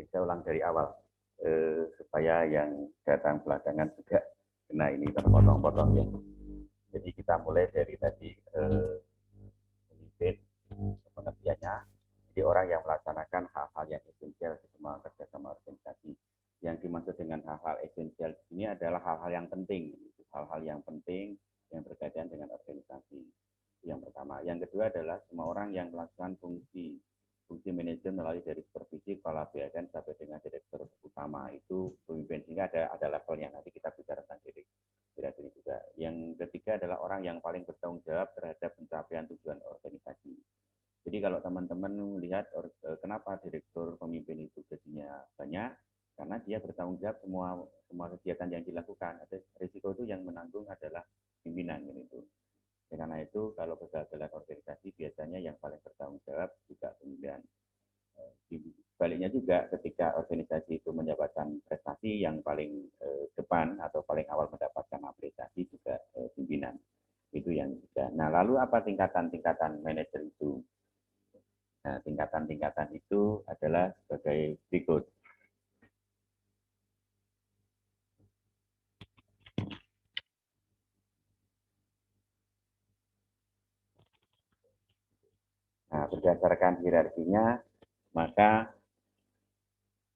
Saya ulang dari awal supaya yang datang belakangan juga kena ini terpotong-potong ya. Jadi kita mulai dari tadi pemimpin pengertiannya. Jadi orang yang melaksanakan hal-hal yang esensial di semua kerjasama organisasi. Yang dimaksud dengan hal-hal esensial di sini adalah hal-hal yang penting, hal-hal yang penting yang berkaitan dengan organisasi. Yang pertama. Yang kedua adalah semua orang yang melakukan fungsi manajemen melalui dari supervisi, kepala BASN sampai dengan direktur utama itu pemimpin, sehingga ada levelnya. Nanti kita bicara tentang direktur ini juga. Yang ketiga adalah orang yang paling bertanggung jawab terhadap pencapaian tujuan organisasi. Jadi kalau teman-teman melihat kenapa direktur pemimpin itu gajinya banyak, karena dia bertanggung jawab semua kegiatan yang dilakukan. Ada risiko itu yang menanggung adalah pimpinan gitu. Karena itu kalau kegagalan organisasi biasanya yang paling bertanggung jawab juga pimpinan. Sebaliknya juga ketika organisasi itu mendapatkan prestasi yang paling depan atau paling awal mendapatkan apresiasi juga pimpinan. Itu yang juga. Nah, lalu apa tingkatan-tingkatan manajer itu? Nah, tingkatan-tingkatan itu adalah sebagai berikut. Nah, berdasarkan hierarkinya, maka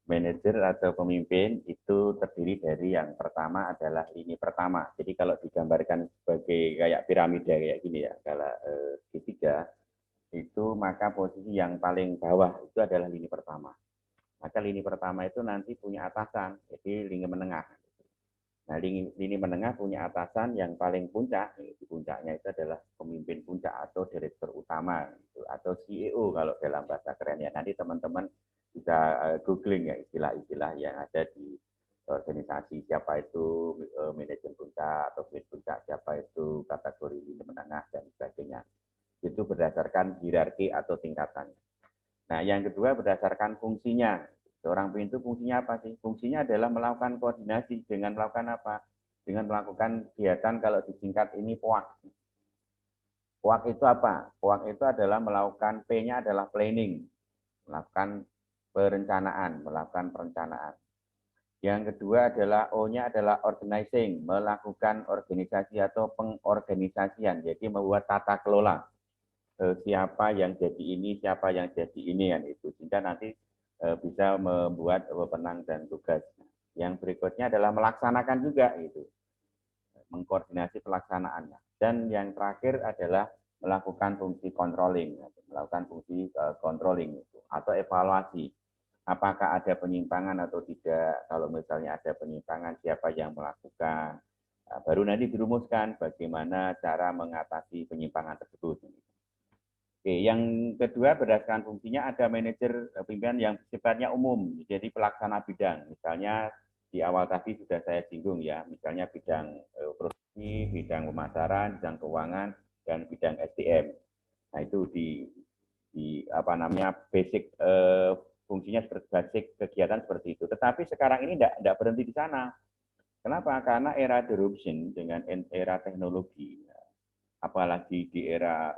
manajer atau pemimpin itu terdiri dari yang pertama adalah lini pertama. Jadi kalau digambarkan sebagai kayak piramida kayak gini ya, kalau segitiga, itu maka posisi yang paling bawah itu adalah lini pertama. Maka lini pertama itu nanti punya atasan, jadi lini menengah. Nah, lini menengah punya atasan yang paling puncak, di puncaknya itu adalah pemimpin puncak atau direktur utama, gitu, atau CEO kalau dalam bahasa kerennya. Nanti teman-teman bisa googling ya istilah-istilah yang ada di organisasi, siapa itu manajer puncak atau pemimpin puncak, siapa itu kategori lini menengah dan sebagainya. Itu berdasarkan hierarki atau tingkatannya. Nah, yang kedua berdasarkan fungsinya. Seorang pemimpin itu fungsinya apa sih? Fungsinya adalah melakukan koordinasi dengan melakukan apa? Dengan melakukan kegiatan kalau disingkat ini POAK. POAK itu apa? POAK itu adalah melakukan P-nya adalah planning, melakukan perencanaan. Yang kedua adalah O-nya adalah organizing, melakukan organisasi atau pengorganisasian, jadi membuat tata kelola. Siapa yang jadi ini, siapa yang jadi ini, kan itu. Sehingga nanti bisa membuat wewenang dan tugas. Yang berikutnya adalah melaksanakan juga itu, mengkoordinasi pelaksanaannya. Dan yang terakhir adalah melakukan fungsi controlling, melakukan fungsi controlling itu, atau evaluasi. Apakah ada penyimpangan atau tidak? Kalau misalnya ada penyimpangan, siapa yang melakukan? Nah, baru nanti dirumuskan bagaimana cara mengatasi penyimpangan tersebut. Oke, yang kedua berdasarkan fungsinya ada manajer pimpinan yang sifatnya umum, jadi pelaksana bidang. Misalnya di awal tadi sudah saya singgung ya, misalnya bidang produksi, bidang pemasaran, bidang keuangan, dan bidang SDM. Nah itu di apa namanya basic fungsinya seperti basic kegiatan seperti itu. Tetapi sekarang ini tidak berhenti di sana. Kenapa? Karena era disruption dengan era teknologi, apalagi di era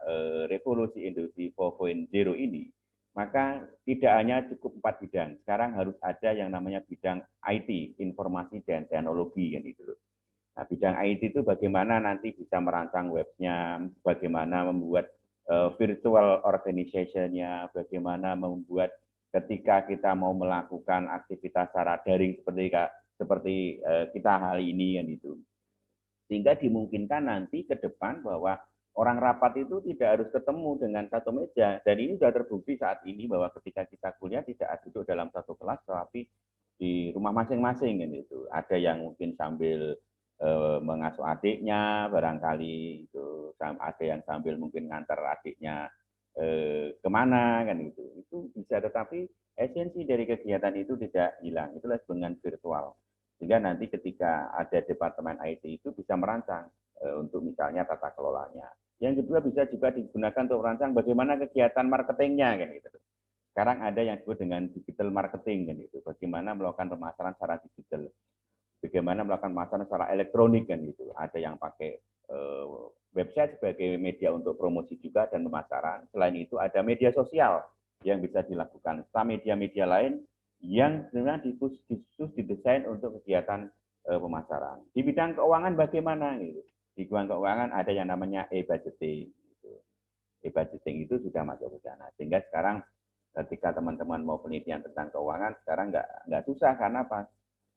revolusi industri 4.0 ini, maka tidak hanya cukup 4 bidang. Sekarang harus ada yang namanya bidang IT, informasi dan teknologi kan itu. Nah, bidang IT itu bagaimana nanti bisa merancang webnya, bagaimana membuat virtual organization-nya, bagaimana membuat ketika kita mau melakukan aktivitas secara daring seperti kita hari ini kan itu. Sehingga dimungkinkan nanti ke depan bahwa orang rapat itu tidak harus ketemu dengan satu meja. Dan ini sudah terbukti saat ini bahwa ketika kita kuliah tidak duduk dalam satu kelas, tapi di rumah masing-masing gitu. Ada yang mungkin sambil mengasuh adiknya, barangkali itu ada yang sambil mungkin ngantar adiknya kemana kan itu. Itu bisa, tetapi esensi dari kegiatan itu tidak hilang. Itulah dengan virtual. Sehingga nanti ketika ada departemen IT itu bisa merancang untuk misalnya tata kelolanya. Yang kedua bisa juga digunakan untuk merancang bagaimana kegiatan marketingnya kan gitu. Sekarang ada yang disebut dengan digital marketing kan gitu. Bagaimana melakukan pemasaran secara digital. Bagaimana melakukan pemasaran secara elektronik kan gitu. Ada yang pakai website sebagai media untuk promosi juga dan pemasaran. Selain itu ada media sosial yang bisa dilakukan. Setelah media-media lain yang sebenarnya khusus didesain untuk kegiatan pemasaran. Di bidang keuangan bagaimana? Gitu. Di bidang keuangan ada yang namanya e-budgeting. Gitu. E-budgeting itu sudah masuk ke sana. Sehingga sekarang ketika teman-teman mau penelitian tentang keuangan, sekarang nggak susah karena apa?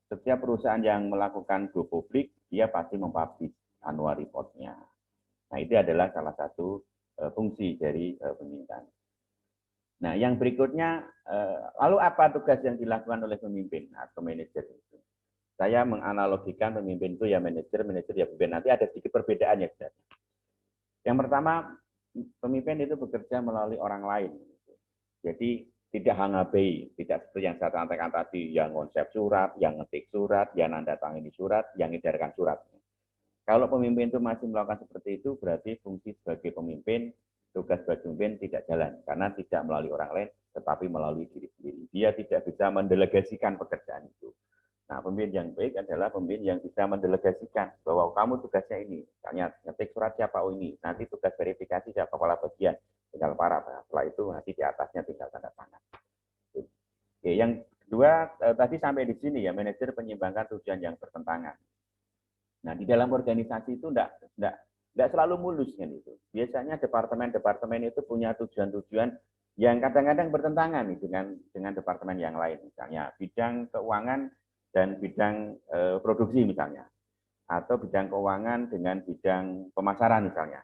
Setiap perusahaan yang melakukan go public, dia pasti mempublish annual report-nya. Nah, itu adalah salah satu fungsi dari pemerintahan. Nah, yang berikutnya, lalu apa tugas yang dilakukan oleh pemimpin atau manajer itu? Saya menganalogikan pemimpin itu ya manajer ya pemimpin. Nanti ada sedikit perbedaan ya. Yang pertama, pemimpin itu bekerja melalui orang lain. Jadi tidak hangabai, tidak seperti yang saya sampaikan tadi, yang konsep surat, yang ngetik surat, yang nanda tangani surat, yang edarkan surat. Kalau pemimpin itu masih melakukan seperti itu, berarti fungsi sebagai pemimpin, tugas sebagai pemimpin tidak jalan. Karena tidak melalui orang lain, tetapi melalui diri sendiri. Dia tidak bisa mendelegasikan pekerjaan itu. Nah, pemimpin yang baik adalah pemimpin yang bisa mendelegasikan bahwa kamu tugasnya ini. Misalnya, ngetik surat siapa, oh ini. Nanti tugas verifikasi siapa, kepala bagian. Tinggal para. Setelah itu nanti di atasnya tinggal tanda tangan. Oke, yang kedua, tadi sampai di sini ya, manajer penyimbangkan tujuan yang bertentangan. Nah, di dalam organisasi itu enggak selalu mulus kan itu. Biasanya departemen-departemen itu punya tujuan-tujuan yang kadang-kadang bertentangan nih dengan departemen yang lain. Misalnya bidang keuangan dan bidang produksi misalnya. Atau bidang keuangan dengan bidang pemasaran misalnya.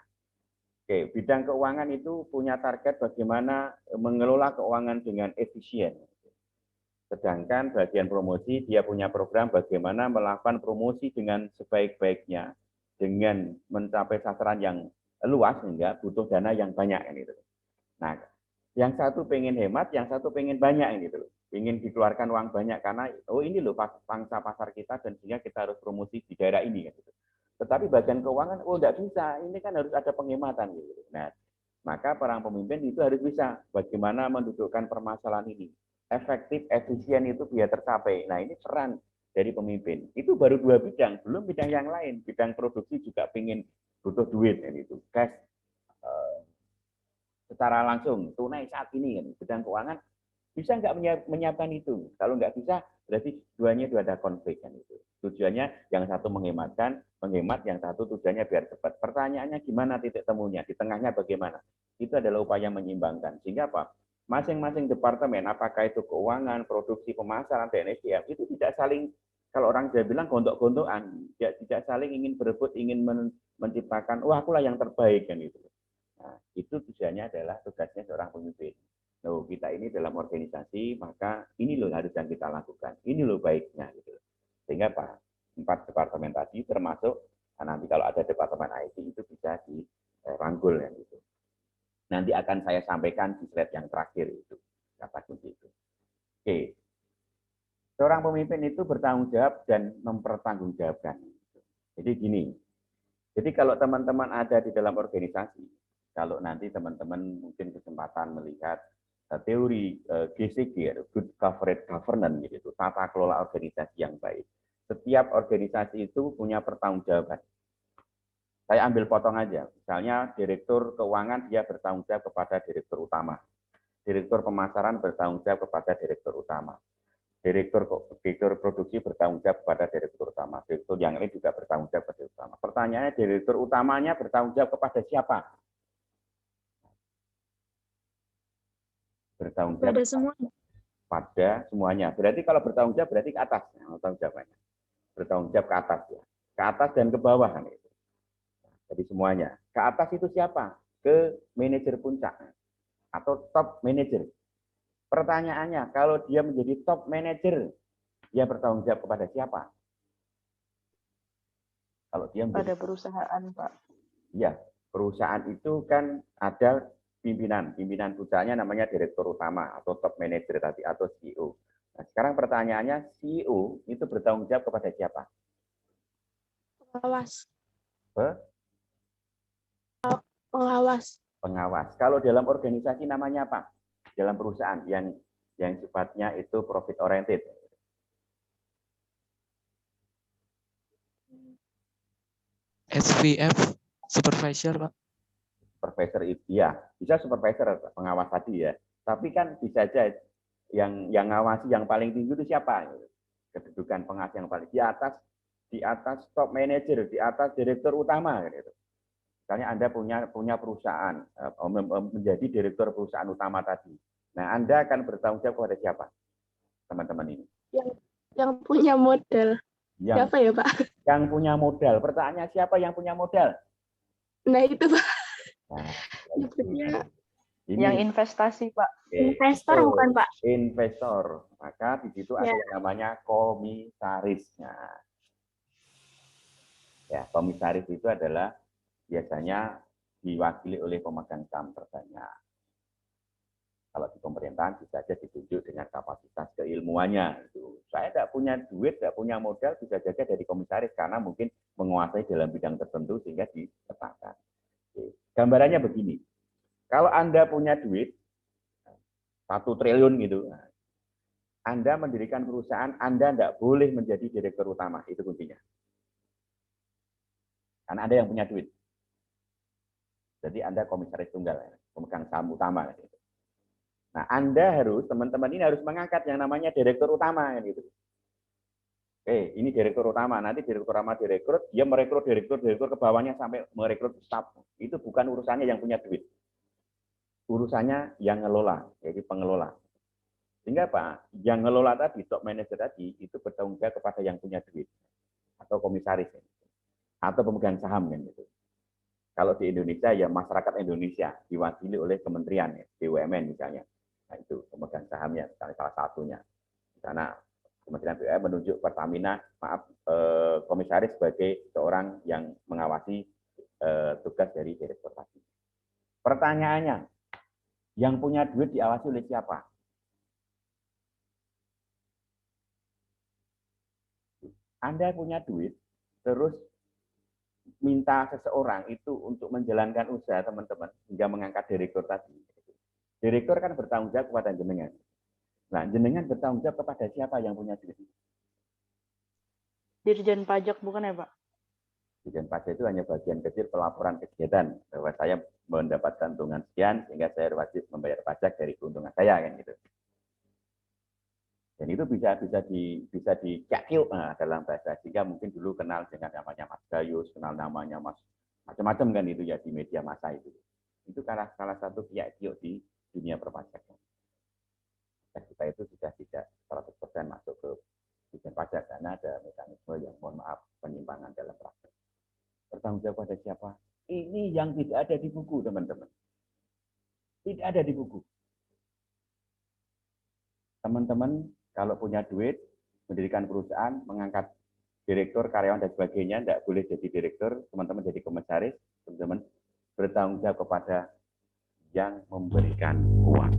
Oke, bidang keuangan itu punya target bagaimana mengelola keuangan dengan efisien. Sedangkan bagian promosi dia punya program bagaimana melakukan promosi dengan sebaik-baiknya dengan mencapai sasaran yang luas sehingga butuh dana yang banyak ini. Nah, yang satu pengen hemat, yang satu pengen banyak ini tuh. Ingin dikeluarkan uang banyak karena oh ini loh pangsa pasar kita dan sehingga kita harus promosi di daerah ini gitu. Tetapi bagian keuangan oh enggak bisa, ini kan harus ada penghematan gitu. Nah, maka para pemimpin itu harus bisa bagaimana mendudukkan permasalahan ini. Efektif, efisien itu biar tercapai. Nah, ini peran dari pemimpin. Itu baru 2 bidang, belum bidang yang lain. Bidang produksi juga ingin butuh duit kan itu. Cash secara langsung tunai saat ini kan. Bidang keuangan bisa nggak menyiapkan itu? Kalau nggak bisa, berarti duanya itu ada konflik kan itu. Tujuannya yang satu menghemat, yang satu tujuannya biar cepat. Pertanyaannya gimana titik temunya? Di tengahnya bagaimana? Itu adalah upaya menyeimbangkan. Sehingga apa? Masing-masing departemen, apakah itu keuangan, produksi, pemasaran, dan SDM, itu tidak saling, kalau orang Jawa bilang gontok-gontokan, tidak saling ingin berebut, ingin menciptakan, wah akulah yang terbaik kan itu. Nah, itu tujuannya adalah tugasnya seorang pemimpin. Loh, kita ini dalam organisasi, maka ini loh harus yang kita lakukan. Ini loh baiknya. Gitu. Sehingga Pak, 4 departemen tadi termasuk, nanti kalau ada departemen IT itu bisa dirangkul. Ya, gitu. Nanti akan saya sampaikan di slide yang terakhir itu. Kata kunci itu. Oke. Seorang pemimpin itu bertanggung jawab dan mempertanggungjawabkan. Jadi gini, jadi kalau teman-teman ada di dalam organisasi, kalau nanti teman-teman mungkin kesempatan melihat teori GCG, Good Corporate Governance, gitu, tata kelola organisasi yang baik. Setiap organisasi itu punya pertanggungjawaban. Saya ambil potong aja, misalnya direktur keuangan dia bertanggung jawab kepada direktur utama, direktur pemasaran bertanggung jawab kepada direktur utama, direktur produksi bertanggung jawab kepada direktur utama, direktur yang lain juga bertanggung jawab kepada direktur utama. Pertanyaannya direktur utamanya bertanggung jawab kepada siapa? Bertanggung jawab pada semuanya. Berarti kalau bertanggung jawab berarti ke atas, bertanggung jawabannya. Bertanggung jawab ke atas ya, ke atas dan ke bawah kan itu. Jadi semuanya. Ke atas itu siapa? Ke manajer puncak atau top manager. Pertanyaannya, kalau dia menjadi top manager, dia bertanggung jawab kepada siapa? Kalau dia menjadi pada perusahaan, Pak. Iya, perusahaan itu kan ada pimpinan perusahaannya namanya direktur utama atau top manager tadi atau CEO. Nah, sekarang pertanyaannya CEO itu bertanggung jawab kepada siapa? Pengawas. Pengawas. Pengawas. Kalau dalam organisasi namanya apa? Dalam perusahaan yang sifatnya itu profit oriented. SVF, supervisor, Pak. Supervisor itu ya, bisa supervisor pengawas tadi ya. Tapi kan bisa aja yang ngawasi yang paling tinggi itu siapa? Kedudukan pengawas yang paling di atas top manager, di atas direktur utama gitu. Misalnya Anda punya perusahaan, menjadi direktur perusahaan utama tadi. Nah, Anda akan bertanggung jawab kepada siapa? Teman-teman ini. Yang punya modal. Siapa ya, Pak? Yang punya modal. Pertanyaannya siapa yang punya modal? Nah, itu, Pak. Nah, ini, yang investasi, Pak. Investor bukan, Pak? Investor. Maka di situ ada yang namanya komisaris. Nah, ya, komisaris itu adalah biasanya diwakili oleh pemegang saham terbanyak. Kalau di pemerintahan bisa saja ditunjuk dengan kapasitas keilmuannya. Saya tidak punya duit, tidak punya modal, bisa saja dari komisaris karena mungkin menguasai dalam bidang tertentu sehingga ditetapkan. Gambarannya begini, kalau Anda punya duit 1 triliun gitu, Anda mendirikan perusahaan, Anda tidak boleh menjadi direktur utama, itu kuncinya. Karena Anda yang punya duit. Jadi Anda komisaris tunggal, pemegang saham utama. Gitu. Nah, Anda harus, teman-teman ini harus mengangkat yang namanya direktur utama. Gitu. Oke, ini direktur utama. Nanti direktur utama direkrut, dia merekrut direktur ke bawahnya sampai merekrut staf. Itu bukan urusannya yang punya duit. Urusannya yang ngelola, jadi pengelola. Sehingga Pak, yang ngelola tadi, top manager tadi, itu bertanggung jawab kepada yang punya duit. Atau komisaris. Atau pemegang saham. Gitu. Kalau di Indonesia, ya masyarakat Indonesia diwakili oleh kementerian, ya, BUMN misalnya. Nah, itu pemegang sahamnya, salah satunya. Karena Kementerian BUMN menunjuk Pertamina, komisaris sebagai seorang yang mengawasi tugas dari direktur tadi. Pertanyaannya, yang punya duit diawasi oleh siapa? Anda punya duit, terus minta seseorang itu untuk menjalankan usaha teman-teman, hingga mengangkat direktur tadi. Direktur kan bertanggung jawab kepada jenengan. Nah, jenengan bertanggung jawab kepada siapa yang punya duit? Dirjen pajak bukan ya, Pak? Dirjen pajak itu hanya bagian kecil pelaporan kegiatan bahwa saya mendapatkan keuntungan sekian sehingga saya wajib membayar pajak dari keuntungan saya kan gitu. Dan itu bisa dicakil dalam bahasa sehingga mungkin dulu kenal dengan namanya Mas Gayus, kenal namanya Mas macam-macam kan itu ya di media massa itu. Itu salah satu kiak-kiok di dunia perpajakan. Kita itu sudah tidak 100% masuk ke Dirjen Pajak karena ada mekanisme yang mohon maaf penyimpangan dalam praktek. Bertanggung jawab pada siapa? Ini yang tidak ada di buku, teman-teman. Tidak ada di buku. Teman-teman kalau punya duit, mendirikan perusahaan, mengangkat direktur, karyawan dan sebagainya, tidak boleh jadi direktur, teman-teman jadi komisaris, teman-teman bertanggung jawab kepada yang memberikan uang.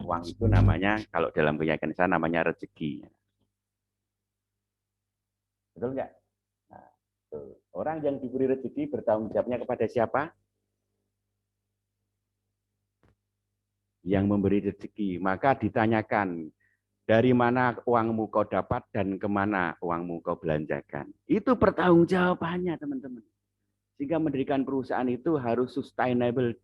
Uang itu namanya, kalau dalam keyakinan saya namanya rezeki. Betul nggak? Nah, orang yang diberi rezeki bertanggung jawabnya kepada siapa? Yang memberi rezeki. Maka ditanyakan, dari mana uangmu kau dapat dan kemana uangmu kau belanjakan. Itu pertanggung jawabannya, teman-teman. Sehingga mendirikan perusahaan itu harus sustainable,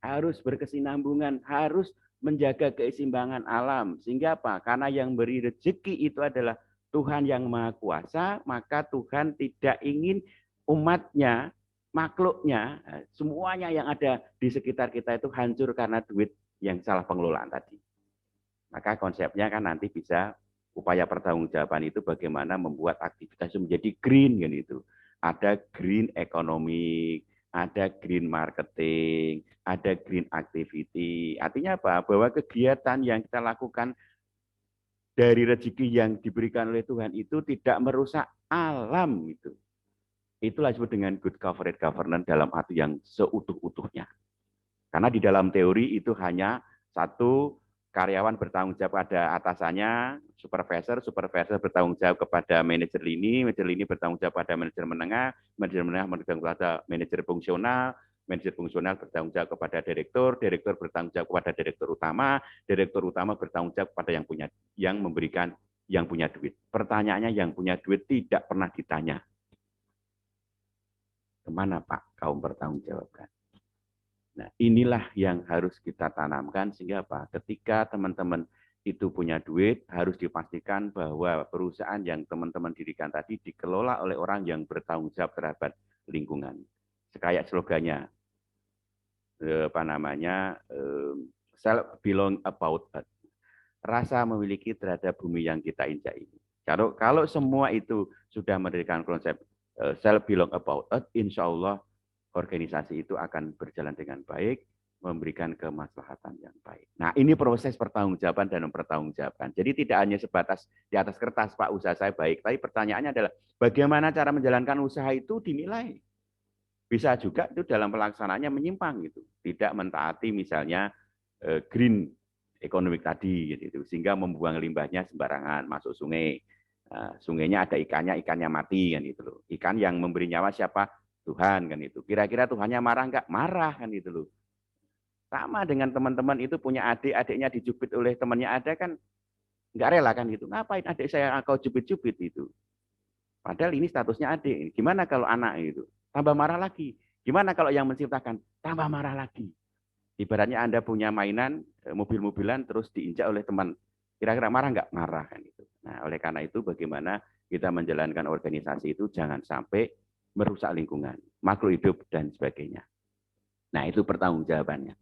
harus berkesinambungan, harus menjaga keseimbangan alam. Sehingga apa? Karena yang beri rezeki itu adalah Tuhan yang Maha Kuasa, maka Tuhan tidak ingin umatnya, makhluknya, semuanya yang ada di sekitar kita itu hancur karena duit yang salah pengelolaan tadi. Maka konsepnya kan nanti bisa upaya pertanggungjawaban itu bagaimana membuat aktivitas itu menjadi green kan itu. Ada green economic, ada green marketing, ada green activity. Artinya apa? Bahwa kegiatan yang kita lakukan dari rezeki yang diberikan oleh Tuhan itu tidak merusak alam itu. Itulah disebut dengan good corporate governance dalam arti yang seutuh-utuhnya. Karena di dalam teori itu hanya satu karyawan bertanggung jawab pada atasannya, supervisor bertanggung jawab kepada manajer lini bertanggung jawab pada manajer menengah bertanggung jawab kepada manajer fungsional bertanggung jawab kepada direktur bertanggung jawab kepada direktur utama bertanggung jawab kepada yang memberikan yang punya duit. Pertanyaannya yang punya duit tidak pernah ditanya. Kemana Pak kaum bertanggung jawabkan? Nah, inilah yang harus kita tanamkan sehingga apa? Ketika teman-teman itu punya duit, harus dipastikan bahwa perusahaan yang teman-teman dirikan tadi dikelola oleh orang yang bertanggung jawab terhadap lingkungan. Kayak slogannya, apa namanya, self belong about us. Rasa memiliki terhadap bumi yang kita injak ini. Kalau semua itu sudah mendirikan konsep self belong about us, insya Allah organisasi itu akan berjalan dengan baik, memberikan kemaslahatan yang baik. Nah, ini proses pertanggungjawaban dan mempertanggungjawabkan. Jadi tidak hanya sebatas di atas kertas, Pak, usaha saya baik, tapi pertanyaannya adalah bagaimana cara menjalankan usaha itu dinilai. Bisa juga itu dalam pelaksanaannya menyimpang gitu, tidak mentaati misalnya green economic tadi gitu, sehingga membuang limbahnya sembarangan masuk sungai. Nah, sungainya ada ikannya mati kan itu loh. Ikan yang memberi nyawa siapa? Tuhan kan itu. Kira-kira Tuhannya marah enggak? Marah kan itu loh. Sama dengan teman-teman itu punya adik-adiknya dijubit oleh temannya ada kan enggak rela kan gitu. Ngapain adik saya kau jubit-jubit itu? Padahal ini statusnya adik. Gimana kalau anak itu? Tambah marah lagi. Gimana kalau yang menciptakan? Tambah marah lagi. Ibaratnya Anda punya mainan mobil-mobilan terus diinjak oleh teman. Kira-kira marah enggak? Marah kan itu. Nah, oleh karena itu bagaimana kita menjalankan organisasi itu jangan sampai merusak lingkungan, makhluk hidup, dan sebagainya. Nah, itu pertanggungjawabannya.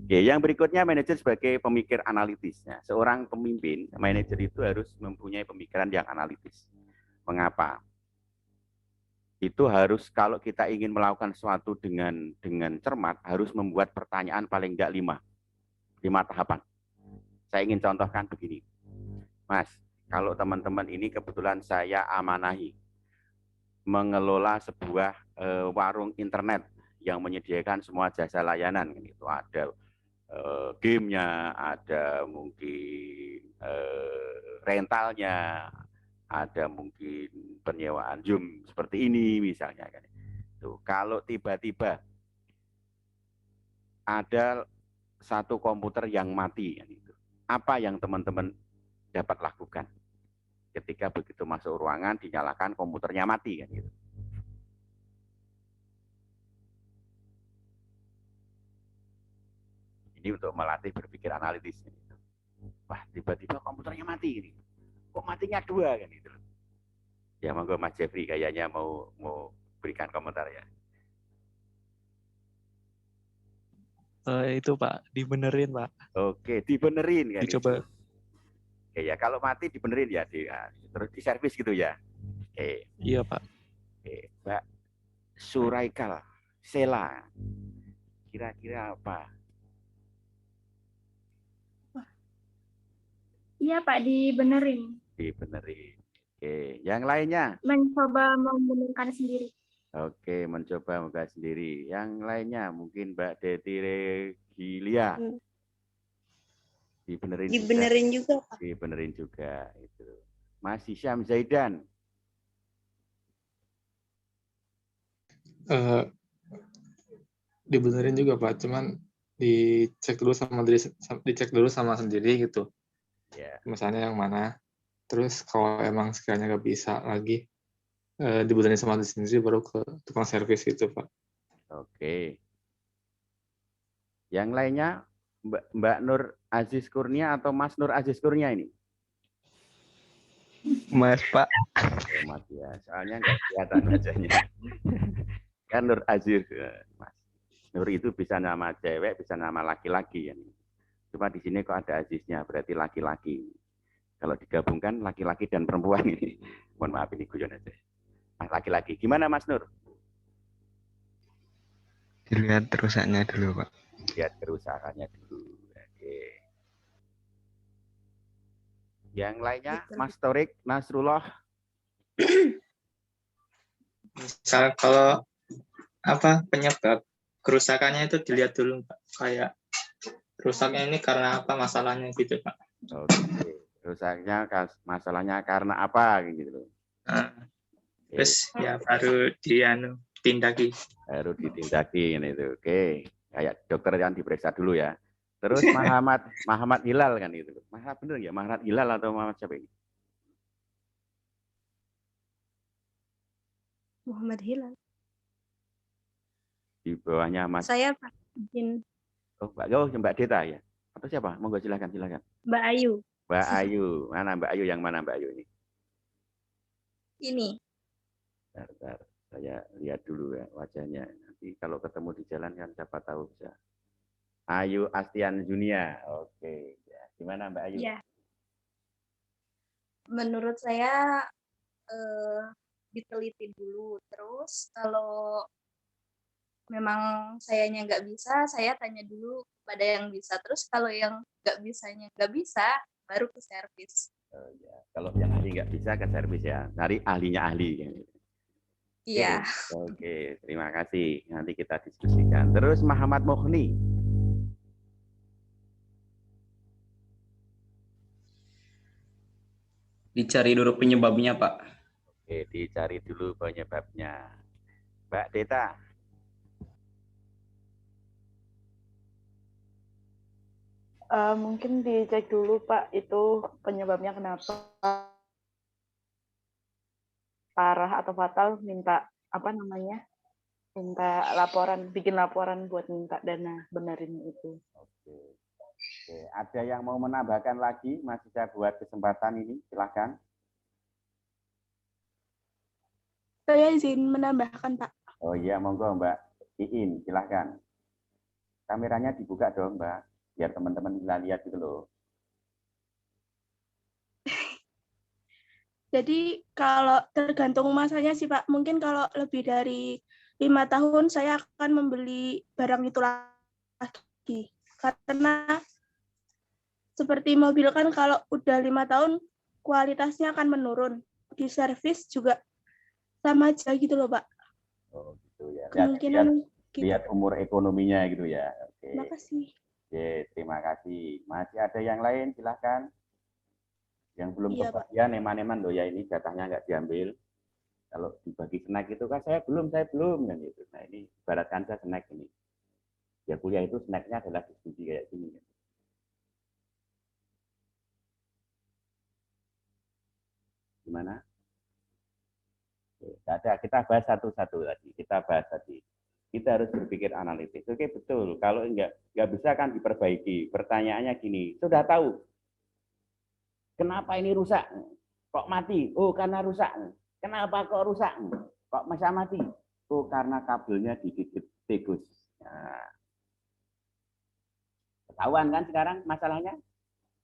Oke, yang berikutnya manajer sebagai pemikir analitisnya. Seorang pemimpin, manajer itu harus mempunyai pemikiran yang analitis. Mengapa? Itu harus kalau kita ingin melakukan sesuatu dengan cermat, harus membuat pertanyaan paling enggak 5 tahapan. Saya ingin contohkan begini. Mas, kalau teman-teman ini kebetulan saya amanahi mengelola sebuah warung internet yang menyediakan semua jasa layanan. Itu ada gamenya, ada mungkin rentalnya, ada mungkin penyewaan Zoom seperti ini misalnya. Tuh, kalau tiba-tiba ada satu komputer yang mati, apa yang teman-teman dapat lakukan? Ketika begitu masuk ruangan dinyalakan komputernya mati kan gitu. Ini untuk melatih berpikir analitis. Wah, tiba-tiba komputernya mati ini. Kok matinya 2 kan gitu. Ya monggo Mas Jeffrey kayaknya mau berikan komentar ya. Itu Pak, dibenerin Pak. Oke, dibenerin kan. Dicoba. Itu. Oke ya, kalau mati dibenerin ya, terus diservis gitu ya. Oke. Iya Pak. Oke, Mbak Suraikal Sela. Kira-kira apa? Iya Pak, dibenerin. Dibenerin. Oke, yang lainnya? Mencoba membenarkan sendiri. Oke, mencoba membuka sendiri. Yang lainnya mungkin Mbak Deti Regilia. Dibenerin juga, Pak. Dibenerin juga itu. Mas Hisyam Zaidan. Dibenerin juga Pak, cuman dicek dulu sama sendiri gitu. Yeah. Misalnya yang mana. Terus kalau emang sekiranya nggak bisa lagi, dibenerin sama diri sendiri baru ke tukang servis gitu Pak. Oke. Yang lainnya Mbak Nur Aziz Kurnia atau Mas Nur Aziz Kurnia ini? Mas Pak. Oh, Mas ya, soalnya nggak kelihatan wajahnya. Kan Nur Aziz, Mas. Nur itu bisa nama cewek, bisa nama laki-laki ya. Cuma di sini kok ada Aziznya, berarti laki-laki. Kalau digabungkan laki-laki dan perempuan ini. Mohon maaf ini guyon aja. Mas laki-laki. Gimana Mas Nur? Dilihat kerusakannya dulu, Pak. Lihat kerusakannya dulu. Oke. Yang lainnya, Mas Torik, Nasrullah. Misal kalau penyebab kerusakannya itu dilihat dulu Pak. Kayak rusaknya ini karena apa masalahnya gitu Pak. Oke. Rusaknya masalahnya karena apa gitu. Terus ya baru ditindaki. Baru ditindaki itu. Oke. Kayak dokter yang diperiksa dulu ya. Terus Muhammad Hilal kan itu. Benar ya Muhammad Hilal atau Muhammad siapa ini? Muhammad Hilal. Di bawahnya Mas. Saya Pak izin Mbak Deta ya? Atau siapa? Monggo silakan. Mbak Ayu. Mbak Ayu. Mana Mbak Ayu? Yang mana Mbak Ayu ini? Ini. Bentar. Saya lihat dulu ya wajahnya. Nanti kalau ketemu di jalan kan siapa tahu bisa. Ayu Astian Junia. Oke. Ya. Gimana Mbak Ayu? Ya. Menurut saya diteliti dulu. Terus kalau memang sayanya nggak bisa, saya tanya dulu pada yang bisa. Terus kalau yang nggak bisa, baru ke servis. Oh, ya. Kalau yang ahli nggak bisa ke servis ya. Cari ahlinya ahli. Iya. Oke, terima kasih. Nanti kita diskusikan. Terus Muhammad Mukhni. Dicari dulu penyebabnya, Pak. Oke, dicari dulu penyebabnya. Mbak Deta. Mungkin dicek dulu Pak, itu penyebabnya kenapa parah atau fatal, minta bikin laporan buat minta dana benerin itu. Oke. Ada yang mau menambahkan lagi? Masih saya buat kesempatan ini, silahkan. Saya izin menambahkan, Pak. Oh iya, monggo Mbak Iin, silahkan. Kameranya dibuka dong Mbak, biar teman-teman bisa lihat gitu loh. Jadi kalau tergantung masanya sih Pak, mungkin kalau lebih dari 5 tahun saya akan membeli barang itu lagi. Karena seperti mobil kan kalau udah 5 tahun kualitasnya akan menurun. Di servis juga sama aja gitu loh Pak. Oh gitu ya. Kemungkinan lihat umur ekonominya gitu ya. Oke. Terima kasih. Oke, terima kasih. Masih ada yang lain, silahkan. Yang belum kebagian eman-eman loh ya, ini jatahnya nggak diambil. Kalau dibagi snack itu kan saya belum kan gitu. Nah ini ibaratkan saya snack ini. Ya kuliah itu snacknya adalah diskusi kayak gini. Gimana? Ada, kita bahas satu-satu tadi. Kita harus berpikir analitis. Oke betul. Kalau nggak bisa kan diperbaiki. Pertanyaannya gini, sudah tahu kenapa ini rusak? Kok mati? Oh, karena rusak. Kenapa kok rusak? Kok bisa mati? Oh, karena kabelnya digigit tikus. Nah, ketahuan kan sekarang masalahnya?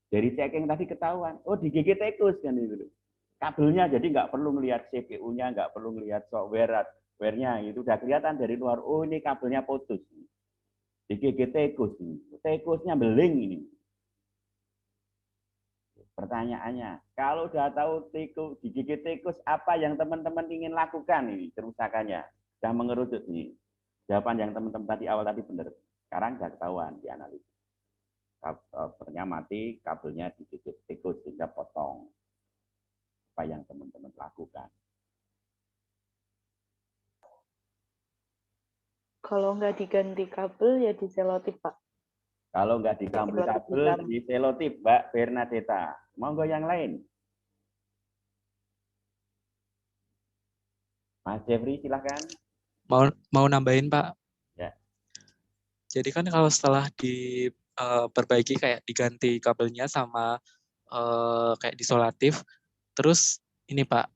Dari checking tadi ketahuan. Oh, digigit tikus kan itu. Kabelnya jadi nggak perlu melihat CPU-nya, nggak perlu melihat software-nya. Itu udah kelihatan dari luar. Oh, ini kabelnya putus. Digigit tikus. Tikusnya beling ini. Pertanyaannya, kalau sudah tahu digigit tikus, apa yang teman-teman ingin lakukan ini kerusakannya? Sudah mengerucut nih. Jawaban yang teman-teman tadi awal tadi benar. Sekarang sudah ketahuan dianalisis. Kabelnya mati, kabelnya digigit tikus sehingga potong. Apa yang teman-teman lakukan? Kalau nggak diganti kabel ya diselotip Pak. Kalau nggak diganti kabel, diselotip, Mbak Bernadetta. Monggo yang lain. Mas Jeffrey, silahkan. Mau nambahin, Pak? Ya. Jadi kan kalau setelah diperbaiki kayak diganti kabelnya sama kayak disolatif, terus ini Pak,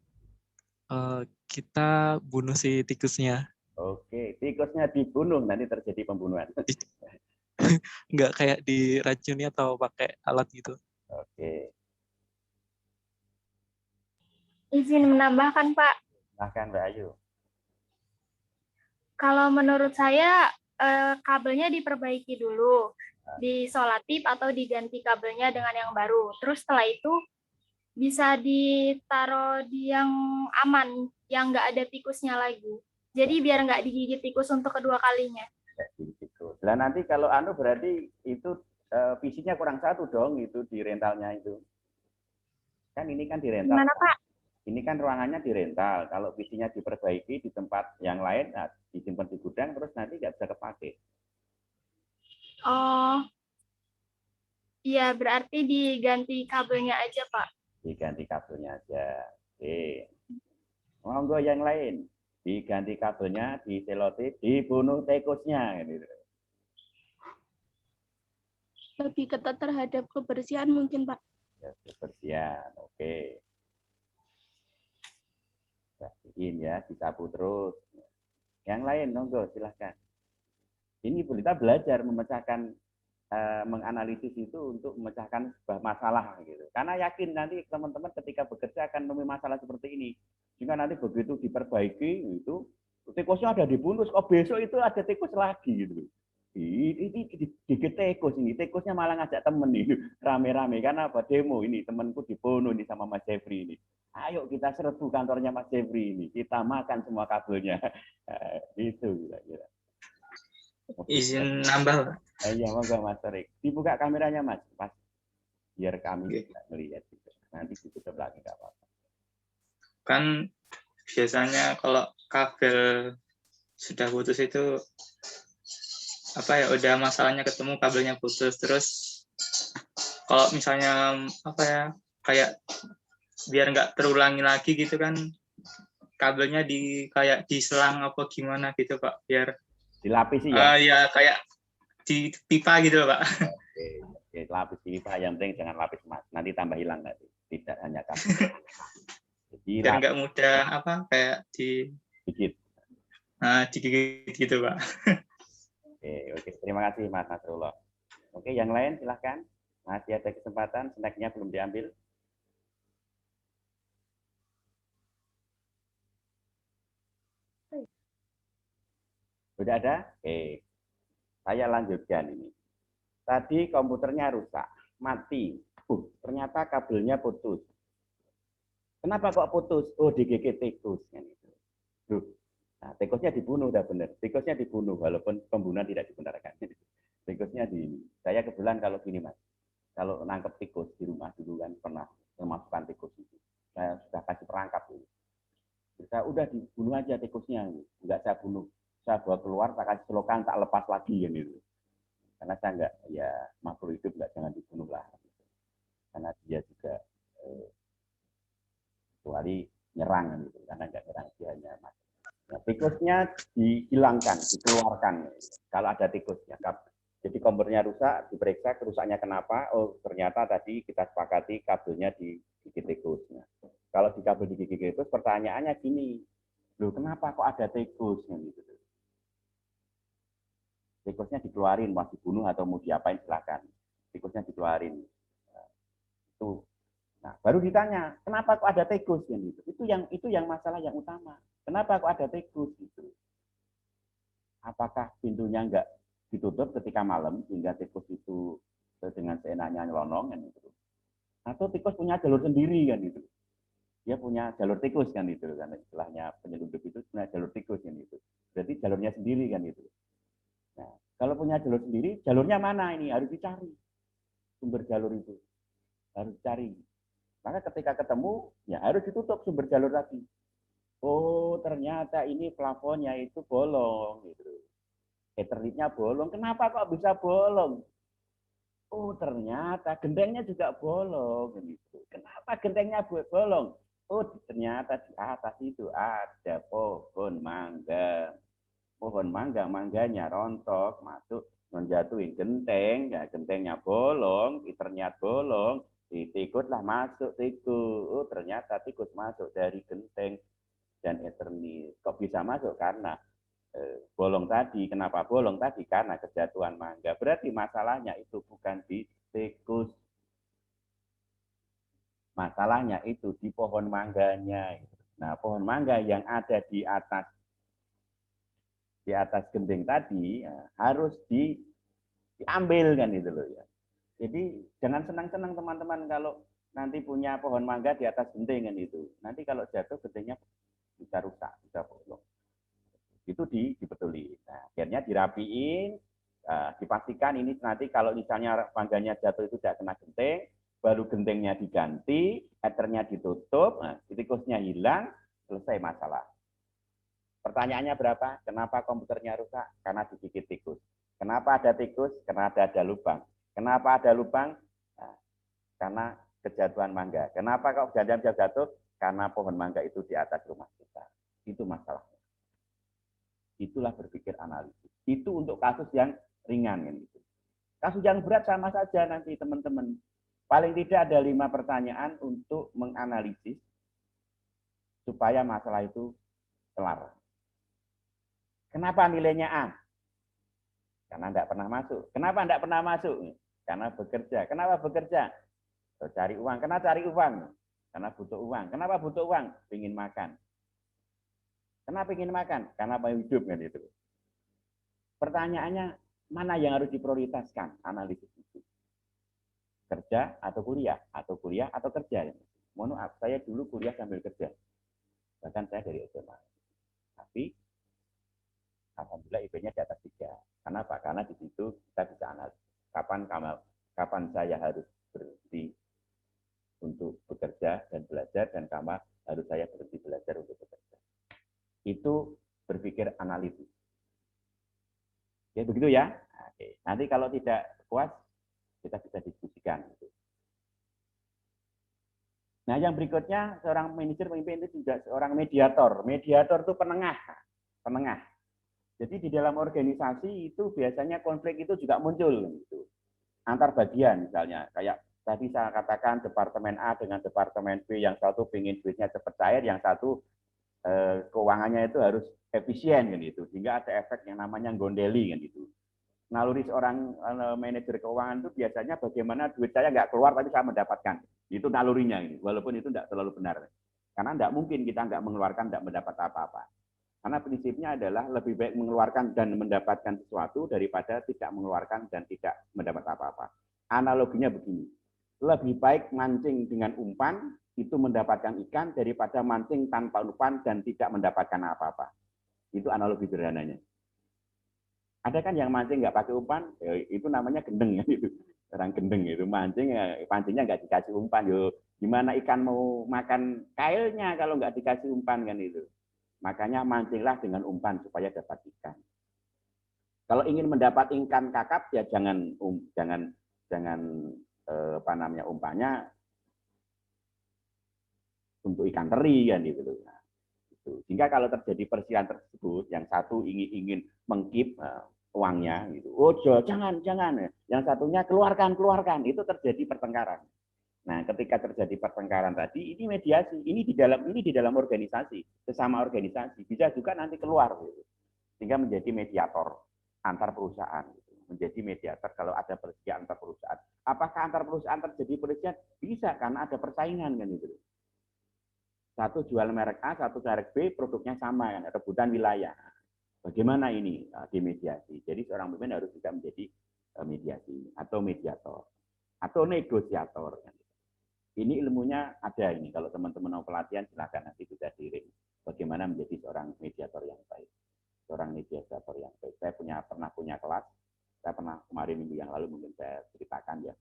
kita bunuh si tikusnya. Oke, tikusnya dibunuh, nanti terjadi pembunuhan. Nggak kayak diracuni atau pakai alat gitu. Oke. Izin menambahkan, Pak. Silahkan, Mbak Ayu. Kalau menurut saya, kabelnya diperbaiki dulu. Disolatif atau diganti kabelnya dengan yang baru. Terus setelah itu bisa ditaruh di yang aman, yang nggak ada tikusnya lagi. Jadi biar nggak digigit tikus untuk kedua kalinya. Nah nanti kalau berarti itu visinya kurang satu dong, itu di rentalnya itu. Kan ini kan di rental. Gimana, Pak? Ini kan ruangannya di rental. Kalau visinya diperbaiki di tempat yang lain, nah, disimpan di gudang, terus nanti nggak bisa kepake. Oh, iya berarti diganti kabelnya aja, Pak. Diganti kabelnya aja. Oke. Monggo yang lain. Diganti kabelnya, diselotip, dibunuh tikusnya. Gitu. lebih ketat terhadap kebersihan mungkin, Pak. Ya, kebersihan, oke. Bersihin ya, disapu terus. Yang lain, monggo silahkan. Ini kita belajar memecahkan, menganalisis itu untuk memecahkan sebuah masalah gitu. Karena yakin nanti teman-teman ketika bekerja akan menemui masalah seperti ini. Sehingga nanti begitu diperbaiki itu tikusnya ada dibunuh, kok besok itu ada tikus lagi gitu. Ini dikit tikus ini, tikusnya malah ngajak temen ini rame-rame karena apa demo ini temanku dibunuh ini sama Mas Jeffrey ini. Ayo kita serbu kantornya Mas Jeffrey ini, kita makan semua kabelnya. Itu kira-kira. Izin nambah, Pak. Iya, monggo Mas Torik. Dibuka kameranya Mas, Mas. Biar kami bisa melihat juga. Nanti ditutup lagi nggak apa-apa. Kan biasanya kalau kabel sudah putus itu apa ya, udah masalahnya ketemu kabelnya putus, terus kalau misalnya apa ya, kayak biar nggak terulangi lagi gitu kan, kabelnya kayak diselang apa gimana gitu Pak, biar Dilapisi ya. ya kayak di pipa gitu Pak. Oke, lapis di pipa yang penting jangan lapis Mas. Nanti tambah hilang nanti. Tidak hanya kabel. Jadi Biar nggak mudah apa kayak dikit. digigit gitu Pak. Oke, terima kasih Mas Nasrullah. Oke, yang lain silahkan. Masih ada kesempatan, snacknya belum diambil. Sudah ada? Oke. Saya lanjutkan ini. Tadi komputernya rusak, mati. Ternyata kabelnya putus. Kenapa kok putus? Oh, digigit tikus. Nah, tikusnya dibunuh, udah benar. Tikusnya dibunuh, walaupun pembunuhan tidak dibenarkan. Tikusnya saya kebetulan kalau gini Mas, kalau nangkep tikus di rumah dulu kan pernah memasukkan tikus itu. Saya sudah kasih perangkap dulu. Saya udah dibunuh aja tikusnya, enggak saya bunuh. Saya bawa keluar, saya kasih selokan, tak lepas lagi ya gitu. Karena saya enggak, ya makhluk hidup enggak jangan dibunuh lah. Gitu. Karena dia juga kecuali nyerang gitu, karena enggak nyerang dia hanya mati. Nah, tikusnya dihilangkan, dikeluarkan kalau ada tikusnya. Jadi kompornya rusak, diperiksa kerusakannya kenapa? Oh, ternyata tadi kita sepakati kabelnya digigit tikus. Nah, kalau di kabel digigit tikus, pertanyaannya gini, loh kenapa kok ada tikus? Gitu. Tikusnya dikeluarin, mau dibunuh atau mau diapain silakan. Tikusnya dikeluarin. Nah, baru ditanya, kenapa kok ada tikus? Gitu. Itu yang masalah yang utama. Kenapa kok ada tikus? Gitu. Apakah pintunya enggak ditutup ketika malam sehingga tikus itu dengan seenaknya nyelonong kan itu. Atau tikus punya jalur sendiri kan itu. Dia punya jalur tikus kan itu kan istilahnya penyelundup itu punya jalur tikus kan itu. Berarti jalurnya sendiri kan itu. Nah, kalau punya jalur sendiri, jalurnya mana ini harus dicari. Sumber jalur itu harus dicari. Maka ketika ketemu ya harus ditutup sumber jalur tadi. Oh, ternyata ini plafonnya itu bolong gitu. Eternitnya bolong. Kenapa kok bisa bolong? Oh, ternyata gentengnya juga bolong. Gitu. Kenapa gentengnya bolong? Oh, ternyata di atas itu ada pohon mangga. Pohon mangga, mangganya rontok, masuk, menjatuhin genteng. Ya, gentengnya bolong, eternnya bolong. Tikuslah masuk tikus. Oh, ternyata tikus masuk dari genteng dan eternit. Kok bisa masuk? Karena bolong tadi. Kenapa bolong tadi? Karena kejatuhan mangga. Berarti masalahnya itu bukan di tikus. Masalahnya itu di pohon mangganya. Nah, pohon mangga yang ada di atas genting tadi ya, harus diambil kan itu loh ya. Jadi jangan senang-senang teman-teman kalau nanti punya pohon mangga di atas genting kan itu. Nanti kalau jatuh gentingnya bisa rusak, bisa bolong. Itu dibetulin. Nah, akhirnya dirapiin, dipastikan ini nanti kalau misalnya mangganya jatuh itu tidak kena genteng, baru gentengnya diganti, ethernya ditutup, nah, tikusnya hilang, selesai masalah. Pertanyaannya berapa? Kenapa komputernya rusak? Karena digigit tikus. Kenapa ada tikus? Karena ada lubang. Kenapa ada lubang? Nah, karena kejatuhan mangga. Kenapa kok jangan bisa jatuh? Karena pohon mangga itu di atas rumah kita. Itu masalahnya. Itulah berpikir analisis. Itu untuk kasus yang ringan kan gitu. Kasus yang berat sama saja nanti teman-teman. Paling tidak ada 5 pertanyaan untuk menganalisis supaya masalah itu kelar. Kenapa nilainya A? Karena tidak pernah masuk. Kenapa tidak pernah masuk? Karena bekerja. Kenapa bekerja? Cari uang. Kenapa cari uang? Karena butuh uang. Kenapa butuh uang? Ingin makan. Kenapa ingin makan? Karena pengen hidup kan itu. Pertanyaannya, mana yang harus diprioritaskan analisis itu? Kerja atau kuliah? Atau kuliah atau kerja? Mohon maaf, saya dulu kuliah sambil kerja. Bahkan saya dari SMA. Tapi alhamdulillah IP-nya di atas 3. Kenapa? Karena di situ kita bisa analisis. Kapan saya harus berhenti untuk bekerja dan belajar, dan kapan harus saya berhenti belajar untuk bekerja. Itu berpikir analitis. Ya begitu ya. Oke. Nanti kalau tidak puas, kita bisa diskusikan. Nah, yang berikutnya, seorang manajer pemimpin itu juga seorang mediator. Mediator itu penengah. Jadi di dalam organisasi itu biasanya konflik itu juga muncul. Gitu. Antar bagian misalnya. Kayak tadi saya katakan Departemen A dengan Departemen B, yang satu ingin duitnya cepat cair, yang satu keuangannya itu harus efisien kan itu, sehingga ada efek yang namanya gondeli kan itu. Naluri seorang manajer keuangan itu biasanya bagaimana duit saya nggak keluar tapi saya mendapatkan, itu nalurinya ini, walaupun itu tidak terlalu benar, karena tidak mungkin kita nggak mengeluarkan tidak mendapat apa-apa, karena prinsipnya adalah lebih baik mengeluarkan dan mendapatkan sesuatu daripada tidak mengeluarkan dan tidak mendapat apa-apa. Analoginya begini, lebih baik mancing dengan umpan itu mendapatkan ikan daripada mancing tanpa umpan dan tidak mendapatkan apa-apa. Itu analogi sederhananya. Ada kan yang mancing nggak pakai umpan, ya itu namanya gendeng ya itu. Orang gendeng itu mancing, ya, pancingnya nggak dikasih umpan. Yo, gimana ikan mau makan kailnya kalau nggak dikasih umpan kan itu. Makanya mancinglah dengan umpan supaya dapat ikan. Kalau ingin mendapat ikan kakap ya jangan umpannya untuk ikan teri kan gitu. Nah, itu. Sehingga kalau terjadi persiapan tersebut, yang satu ingin mengkip uangnya gitu. Oh, jangan. Yang satunya keluarkan. Itu terjadi pertengkaran. Nah, ketika terjadi pertengkaran tadi, ini mediasi, ini di dalam organisasi, sesama organisasi, bisa juga nanti keluar gitu. Sehingga menjadi mediator antar perusahaan gitu. Menjadi mediator kalau ada perselisihan antar perusahaan. Apakah antar perusahaan terjadi perselisihan? Bisa, karena ada persaingan kan gitu. Satu jual merek A, satu merek B, produknya sama kan, rebutan wilayah. Bagaimana ini dimediasi? Jadi seorang pemimpin harus juga menjadi mediasi atau mediator atau negosiator. Ini ilmunya ada ini. Kalau teman-teman mau pelatihan silakan nanti bisa diring. Bagaimana menjadi seorang mediator yang baik, seorang negosiator yang baik. Saya pernah punya kelas. Saya pernah kemarin minggu yang lalu mungkin saya ceritakan ya.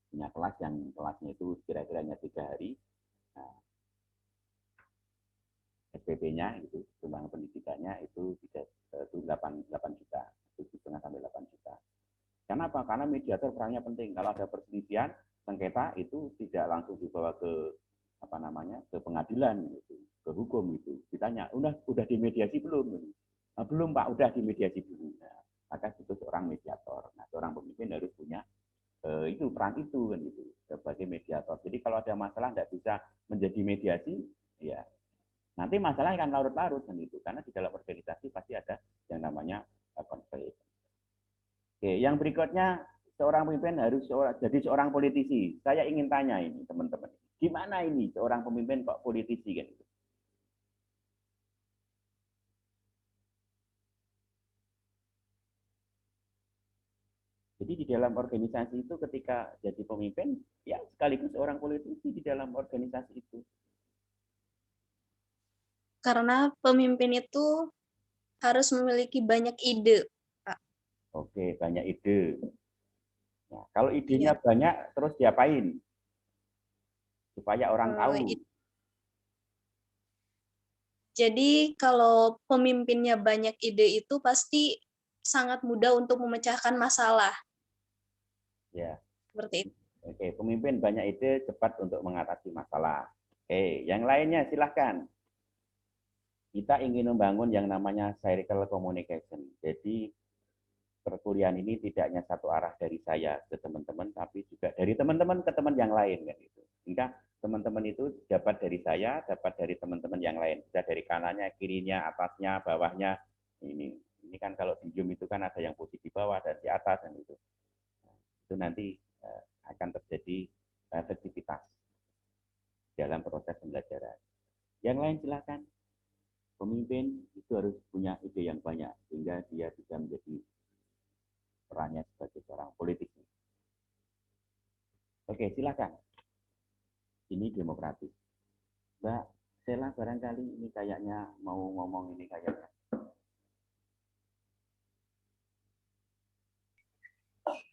Punya kelas yang kelasnya itu kira-kira hanya 3 hari. Nah, SPP-nya itu sumbangan pendidikannya itu 8 juta, 7,5 sampai 8 juta. Kenapa? Karena mediator perannya penting. Kalau ada perselisihan sengketa itu tidak langsung dibawa ke ke pengadilan gitu, ke hukum itu. Ditanya, udah dimediasi belum? Nah, belum Pak, udah dimediasi dulu. Nah, maka itu seorang mediator. Nah, seorang pemimpin harus punya itu peran itu kan gitu sebagai mediator. Jadi kalau ada masalah nggak bisa menjadi mediasi, ya nanti masalah akan larut-larut kan itu, karena di dalam organisasi pasti ada yang namanya konflik. Oke, yang berikutnya seorang pemimpin harus jadi seorang politisi. Saya ingin tanya ini teman-teman, gimana ini seorang pemimpin kok politisi kan itu? Jadi di dalam organisasi itu ketika jadi pemimpin, ya sekaligus seorang politisi di dalam organisasi itu. Karena pemimpin itu harus memiliki banyak ide, Pak. Oke, banyak ide. Nah, kalau idenya banyak, terus diapain? Supaya orang tahu. Jadi kalau pemimpinnya banyak ide itu pasti sangat mudah untuk memecahkan masalah. Ya. Seperti itu. Oke, pemimpin banyak ide, cepat untuk mengatasi masalah. Oke, yang lainnya silahkan. Kita ingin membangun yang namanya circle communication. Jadi perkuliahan ini tidak hanya satu arah dari saya ke teman-teman, tapi juga dari teman-teman ke teman yang lain kan itu. Sehingga teman-teman itu dapat dari saya, dapat dari teman-teman yang lain. Bisa dari kanannya, kirinya, atasnya, bawahnya. Ini kan kalau di Zoom itu kan ada yang posisi di bawah dan di atas dan itu. Nah, itu nanti akan terjadi efektivitas dalam proses pembelajaran. Yang lain silakan. Pemimpin itu harus punya ide yang banyak sehingga dia bisa menjadi perannya sebagai seorang politisi. Oke, silakan. Ini demokratis. Mbak Sela barangkali ini kayaknya mau ngomong ini kayaknya.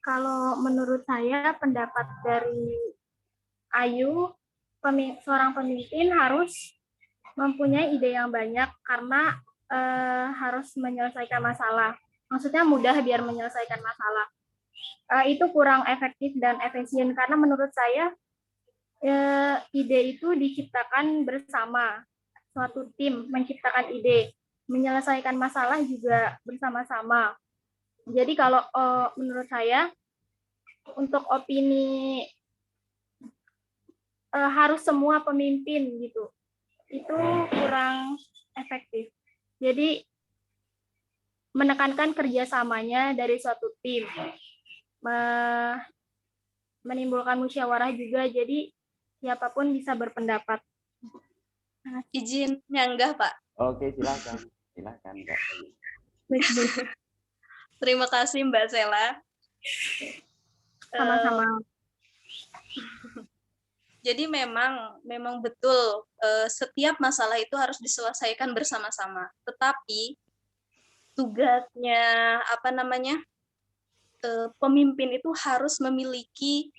Kalau menurut saya pendapat dari Ayu, seorang pemimpin harus mempunyai ide yang banyak karena harus menyelesaikan masalah. Maksudnya mudah biar menyelesaikan masalah. Itu kurang efektif dan efisien karena menurut saya ide itu diciptakan bersama. Suatu tim menciptakan ide, menyelesaikan masalah juga bersama-sama. Jadi kalau menurut saya untuk opini harus semua pemimpin gitu, itu kurang efektif. Jadi menekankan kerjasamanya dari suatu tim, menimbulkan musyawarah juga, jadi siapapun bisa berpendapat. Izin nyanggah, Pak. Oke, silakan. Silakan, Mbak. Terima kasih, Mbak Sela. Sama-sama. Jadi memang betul setiap masalah itu harus diselesaikan bersama-sama. Tetapi tugasnya pemimpin itu harus memiliki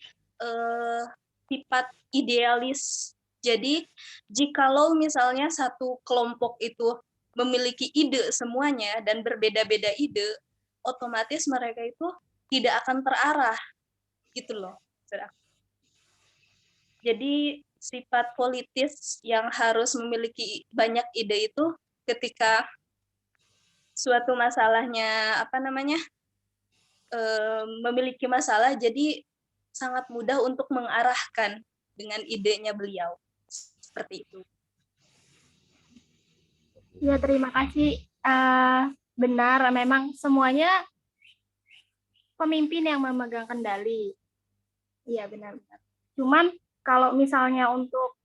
sifat idealis. Jadi jikalau misalnya satu kelompok itu memiliki ide semuanya dan berbeda-beda ide, otomatis mereka itu tidak akan terarah gitu loh. Jadi sifat politis yang harus memiliki banyak ide itu ketika suatu masalahnya memiliki masalah, jadi sangat mudah untuk mengarahkan dengan idenya beliau. Seperti itu. Ya, terima kasih. Benar, memang semuanya pemimpin yang memegang kendali. Iya, benar-benar. Cuman kalau misalnya untuk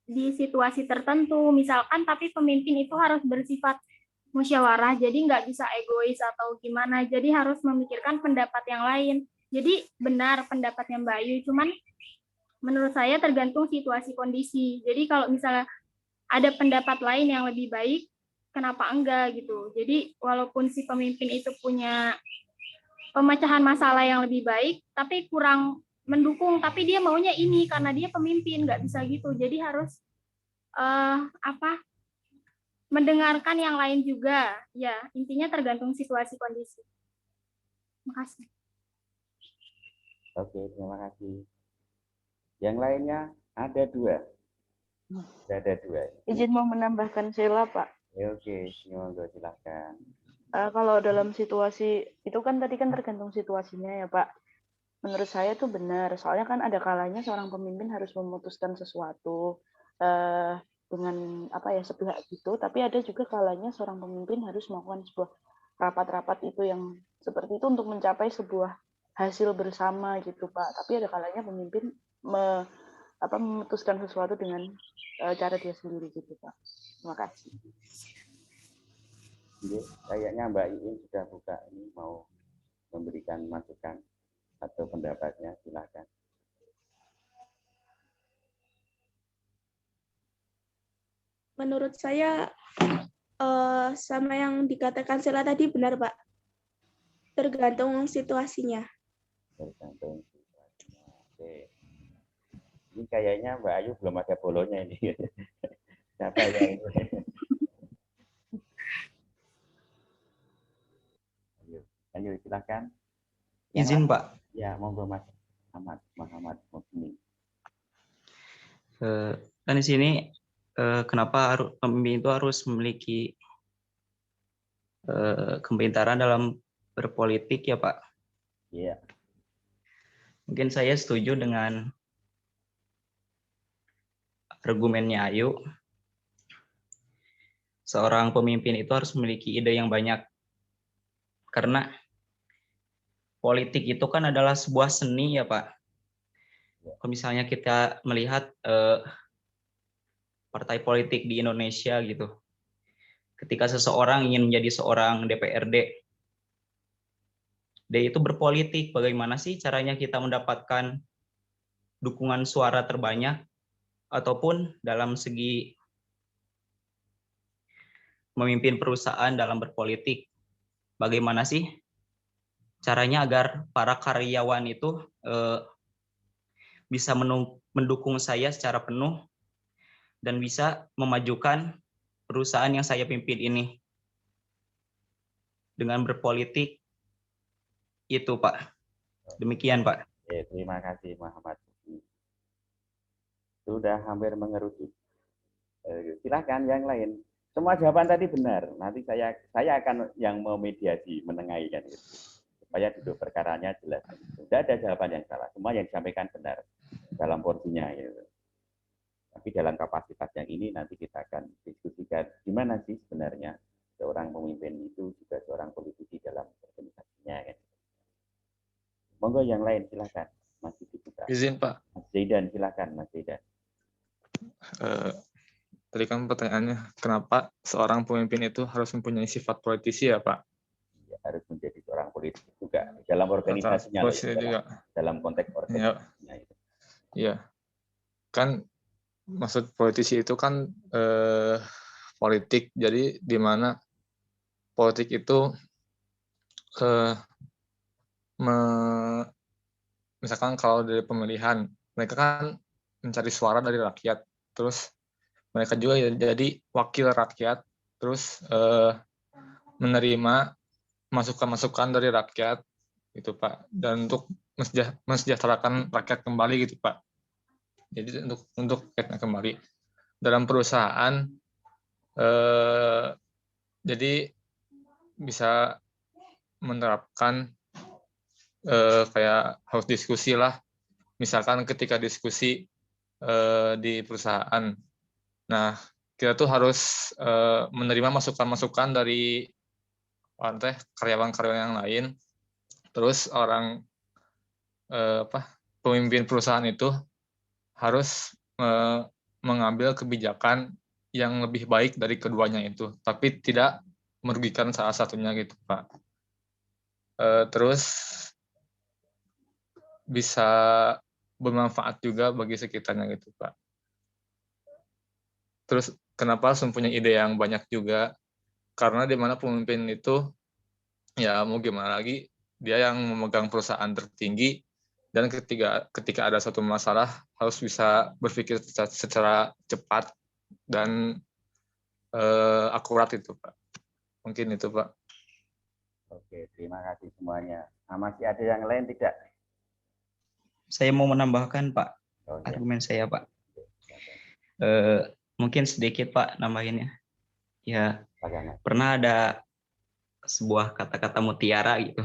di situasi tertentu, misalkan, tapi pemimpin itu harus bersifat musyawarah, jadi nggak bisa egois atau gimana, jadi harus memikirkan pendapat yang lain. Jadi benar pendapatnya Mbak Ayu, cuman menurut saya tergantung situasi kondisi. Jadi kalau misalnya ada pendapat lain yang lebih baik, kenapa enggak gitu. Jadi walaupun si pemimpin itu punya pemecahan masalah yang lebih baik, tapi kurang mendukung, tapi dia maunya ini karena dia pemimpin, nggak bisa gitu. Jadi harus mendengarkan yang lain juga. Ya, intinya tergantung situasi kondisi. Terima kasih. Oke, terima kasih. Yang lainnya ada dua. Ada dua. Izin mau menambahkan Sheila, Pak. Oke, silakan. Kalau dalam situasi itu kan tadi kan tergantung situasinya ya, Pak. Menurut saya itu benar, soalnya kan ada kalanya seorang pemimpin harus memutuskan sesuatu dengan sepihak gitu, tapi ada juga kalanya seorang pemimpin harus melakukan sebuah rapat-rapat itu yang seperti itu untuk mencapai sebuah hasil bersama gitu, Pak. Tapi ada kalanya pemimpin memutuskan sesuatu dengan cara dia sendiri gitu, Pak. Terima kasih. Kayaknya Mbak Iin sudah buka ini, mau memberikan masukan atau pendapatnya, silakan. Menurut saya sama yang dikatakan Sheila tadi benar, Pak. Tergantung situasinya. Tergantung situasinya. Oke. Ini kayaknya Mbak Ayu belum ada bolonya ini. Siapa yang Ayo silakan. Izin Pak. Ya, monggo Mas Muhammad Mukmin. Kan di sini kenapa pemimpin itu harus memiliki kepintaran dalam berpolitik ya Pak. Iya. Mungkin saya setuju dengan argumennya Ayu. Seorang pemimpin itu harus memiliki ide yang banyak. Karena politik itu kan adalah sebuah seni ya Pak. Kalau misalnya kita melihat partai politik di Indonesia gitu. Ketika seseorang ingin menjadi seorang DPRD, dia itu berpolitik. Bagaimana sih caranya kita mendapatkan dukungan suara terbanyak, ataupun dalam segi memimpin perusahaan dalam berpolitik, bagaimana sih caranya agar para karyawan itu bisa mendukung saya secara penuh dan bisa memajukan perusahaan yang saya pimpin ini. Dengan berpolitik itu Pak. Demikian Pak. Oke, terima kasih Muhammad. Sudah hampir mengerucut. Silakan yang lain. Semua jawaban tadi benar. Nanti saya akan yang memediasi, menengahi kan itu. Supaya duduk perkaranya jelas. Tidak ada jawaban yang salah. Semua yang disampaikan benar dalam porsinya. Gitu. Tapi dalam kapasitas yang ini nanti kita akan diskusikan gimana sih sebenarnya seorang pemimpin itu juga seorang politisi dalam organisasinya. Kan. Monggo yang lain silakan. Masih dibuka. Izin Pak. Mas Zaidan silakan Mas Zaidan. Tadi kan pertanyaannya, kenapa seorang pemimpin itu harus mempunyai sifat politisi ya Pak? Ya, harus menjadi seorang politisi juga dalam organisasinya, dalam konteks organisasinya. Iya, kan maksud politisi itu kan politik, jadi di mana politik itu misalkan kalau dari pemilihan, mereka kan mencari suara dari rakyat, terus mereka juga jadi wakil rakyat, terus menerima masukan-masukan dari rakyat, gitu Pak, dan untuk mensejahterakan rakyat kembali gitu Pak. Jadi untuk rakyat kembali dalam perusahaan, jadi bisa menerapkan kayak harus diskusi lah, misalkan ketika diskusi di perusahaan. Nah, kita tuh harus menerima masukan-masukan dari karyawan-karyawan yang lain. Terus pemimpin perusahaan itu harus mengambil kebijakan yang lebih baik dari keduanya itu, tapi tidak merugikan salah satunya gitu Pak. Terus bisa bermanfaat juga bagi sekitarnya gitu Pak. Terus kenapa harus mempunyai ide yang banyak juga? Karena di mana pemimpin itu, ya mau gimana lagi, dia yang memegang perusahaan tertinggi, dan ketika ada satu masalah harus bisa berpikir secara cepat dan akurat itu Pak. Mungkin itu Pak. Oke, terima kasih semuanya. Nah, masih ada yang lain tidak? Saya mau menambahkan Pak, ya. argumen saya Pak. Mungkin sedikit Pak nambahinnya. Ya, pernah ada sebuah kata-kata mutiara gitu.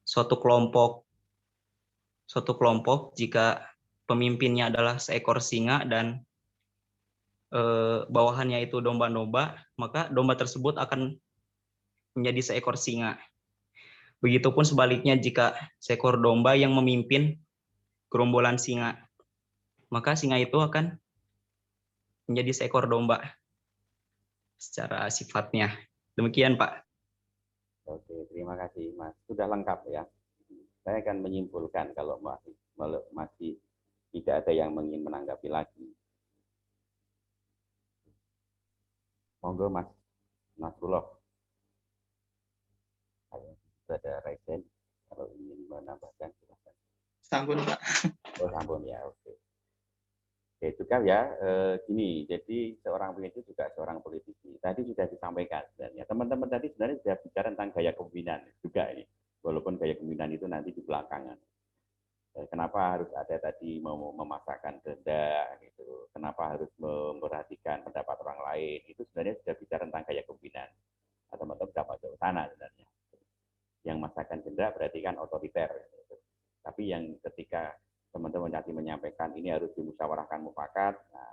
Suatu kelompok jika pemimpinnya adalah seekor singa dan bawahannya itu domba-domba, maka domba tersebut akan menjadi seekor singa. Begitupun sebaliknya jika seekor domba yang memimpin gerombolan singa, maka singa itu akan menjadi seekor domba secara sifatnya. Demikian Pak. Oke, terima kasih Mas. Sudah lengkap ya. Saya akan menyimpulkan kalau masih tidak ada yang ingin menanggapi lagi. Monggo Mas Nasrullah. Ada Raisen, kalau ingin menambahkan silakan. Sampun Pak. Oh sampun ya, oke. Oke juga ya, gini, jadi seorang pemimpin juga seorang politisi. Tadi sudah disampaikan sebenarnya. Teman-teman tadi sebenarnya sudah bicara tentang gaya kepemimpinan juga ini. Walaupun gaya kepemimpinan itu nanti di belakangan. Kenapa harus ada tadi memasakkan kehendak gitu. Kenapa harus memperhatikan pendapat orang lain. Itu sebenarnya sudah bicara tentang gaya kepemimpinan. Nah, teman-teman bisa masuk ke sana sebenarnya. Yang masakan gendera berarti kan otoriter. Tapi yang ketika teman-teman nanti menyampaikan ini harus dimusyawarahkan mufakat, nah,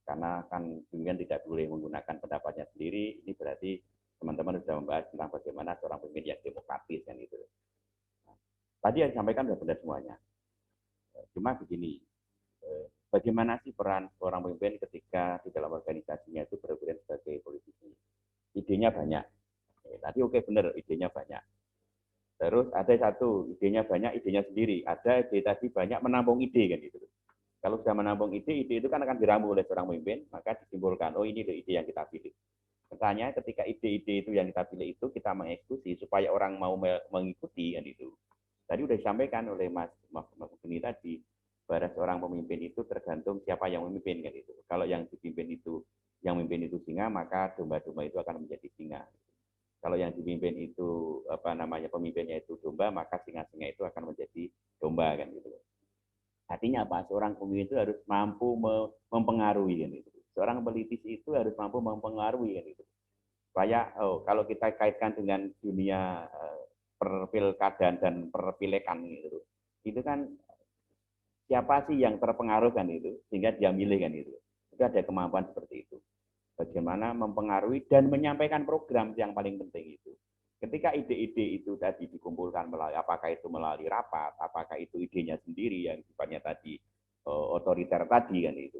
karena kan pimpinan tidak boleh menggunakan pendapatnya sendiri, ini berarti teman-teman sudah membahas tentang bagaimana seorang pemimpin yang demokratis kan itu. Nah, tadi yang disampaikan sudah benar semuanya. Cuma begini, bagaimana sih peran seorang pemimpin ketika di dalam organisasinya itu berperan sebagai politisi? Idenya banyak. Tadi oke benar, idenya banyak. Terus ada satu, idenya banyak, idenya sendiri. Ada ide tadi banyak menampung ide kan gitu. Kalau sudah menampung ide itu kan akan diramu oleh seorang pemimpin, maka disimpulkan, oh ini ide yang kita pilih. Pertanyaan ketika ide-ide itu yang kita pilih itu kita mengeksekusi supaya orang mau mengikuti kan itu. Tadi sudah disampaikan oleh Mas Beni tadi, bahwa seorang pemimpin itu tergantung siapa yang memimpin kan itu. Kalau yang dipimpin itu, yang memimpin itu singa, maka domba-domba itu akan menjadi singa. Kalau yang dipimpin itu pemimpinnya itu domba, maka singa-singa itu akan menjadi domba kan gitu. Artinya apa? Seorang pemimpin itu harus mampu mempengaruhi kan gitu. Seorang politisi itu harus mampu mempengaruhi kan gitu. Supaya kalau kita kaitkan dengan dunia perpilkadaan dan perpilekan gitu, itu kan siapa sih yang terpengaruh kan itu sehingga dia milih kan itu. Itu ada kemampuan seperti itu. Bagaimana mempengaruhi dan menyampaikan program yang paling penting itu. Ketika ide-ide itu tadi dikumpulkan melalui, apakah itu melalui rapat, apakah itu idenya sendiri yang sifatnya tadi otoriter tadi kan itu.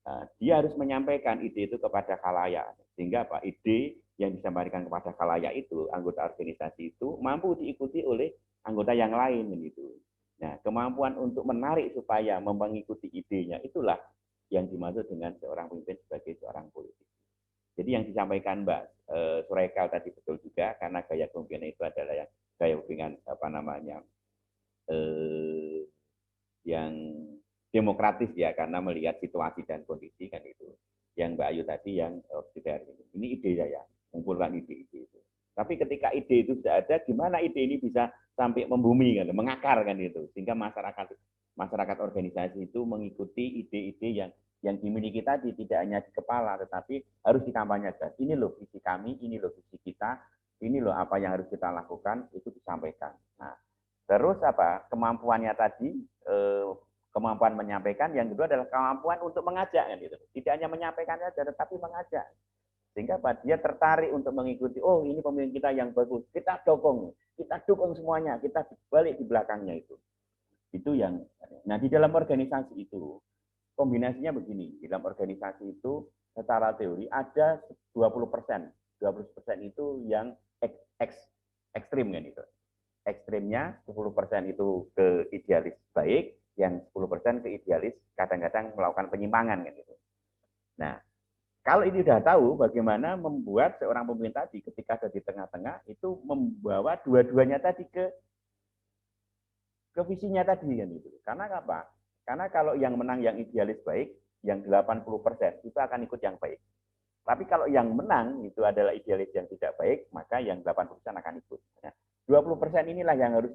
Nah, dia harus menyampaikan ide itu kepada khalayak. Sehingga apa? Ide yang disampaikan kepada khalayak itu, anggota organisasi itu mampu diikuti oleh anggota yang lain gitu. Nah, kemampuan untuk menarik supaya mengikuti idenya itulah yang dimaksud dengan seorang pemimpin sebagai seorang politisi. Jadi yang disampaikan Mbak Surekal tadi betul juga, karena gaya kepemimpinan itu adalah yang gaya kepemimpinan yang demokratis ya, karena melihat situasi dan kondisi kan itu. Yang Mbak Ayu tadi yang otoriter ini ide saya, mengumpulkan ide-ide itu. Tapi ketika ide itu sudah ada, gimana ide ini bisa sampai membumi kan, mengakar kan itu, sehingga masyarakat organisasi itu mengikuti ide-ide yang dimiliki tadi, tidak hanya di kepala, tetapi harus dikampanyekan. Ini loh visi kami, ini loh visi kita, ini loh apa yang harus kita lakukan, itu disampaikan. Nah, terus apa? Kemampuannya tadi, kemampuan menyampaikan, yang kedua adalah kemampuan untuk mengajak kan gitu. Tidak hanya menyampaikan saja, tetapi mengajak. Sehingga apa? Dia tertarik untuk mengikuti, oh ini pemimpin kita yang bagus, kita dukung semuanya, kita balik di belakangnya itu. Itu yang, nah di dalam organisasi itu, kombinasinya begini, di dalam organisasi itu secara teori ada 20%. 20% itu yang ekstrim kan itu. Ekstrimnya 10% itu ke idealis baik, yang 10% ke idealis kadang-kadang melakukan penyimpangan kan itu. Nah, kalau ini sudah tahu bagaimana membuat seorang pemimpin tadi ketika ada di tengah-tengah itu membawa dua-duanya tadi ke visinya tadi kan itu. Karena apa? Karena kalau yang menang yang idealis baik, yang 80% itu akan ikut yang baik. Tapi kalau yang menang itu adalah idealis yang tidak baik, maka yang 80% akan ikut. Nah, 20% inilah yang harus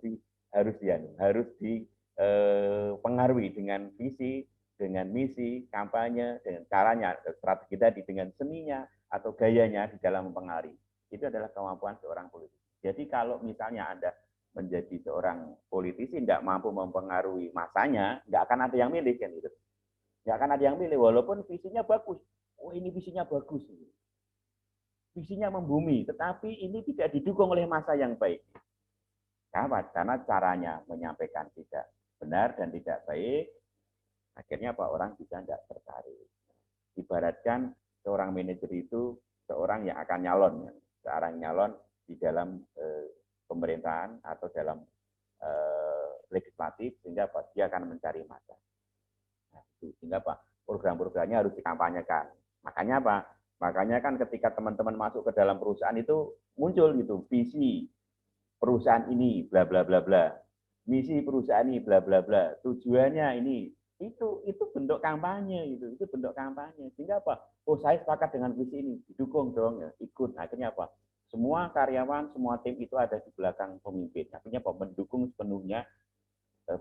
dipengaruhi dengan visi, dengan misi, kampanye, dengan caranya, strategi tadi, dengan seninya atau gayanya di dalam mempengaruhi. Itu adalah kemampuan seorang politisi. Jadi kalau misalnya Anda menjadi seorang politisi tidak mampu mempengaruhi masanya, nggak akan ada yang milih kan gitu. Nggak akan ada yang milih walaupun visinya bagus. Oh ini visinya bagus. Visinya membumi, tetapi ini tidak didukung oleh massa yang baik. Kenapa? Karena caranya menyampaikan tidak benar dan tidak baik. Akhirnya apa? Orang bisa tidak tertarik. Ibaratkan seorang manajer itu seorang yang akan nyalon. Seorang nyalon di dalam pemerintahan atau dalam legislatif, sehingga Pak, dia akan mencari massa. Nah, sehingga Pak, program-programnya harus dikampanyekan. Makanya apa? Makanya kan ketika teman-teman masuk ke dalam perusahaan itu muncul gitu visi perusahaan ini bla bla bla bla, misi perusahaan ini bla bla bla, tujuannya ini itu bentuk kampanye itu bentuk kampanye. Sehingga apa? Oh saya sepakat dengan visi ini, didukung dong ya, ikut. Akhirnya apa? Semua karyawan, semua tim itu ada di belakang pemimpin. Artinya mendukung sepenuhnya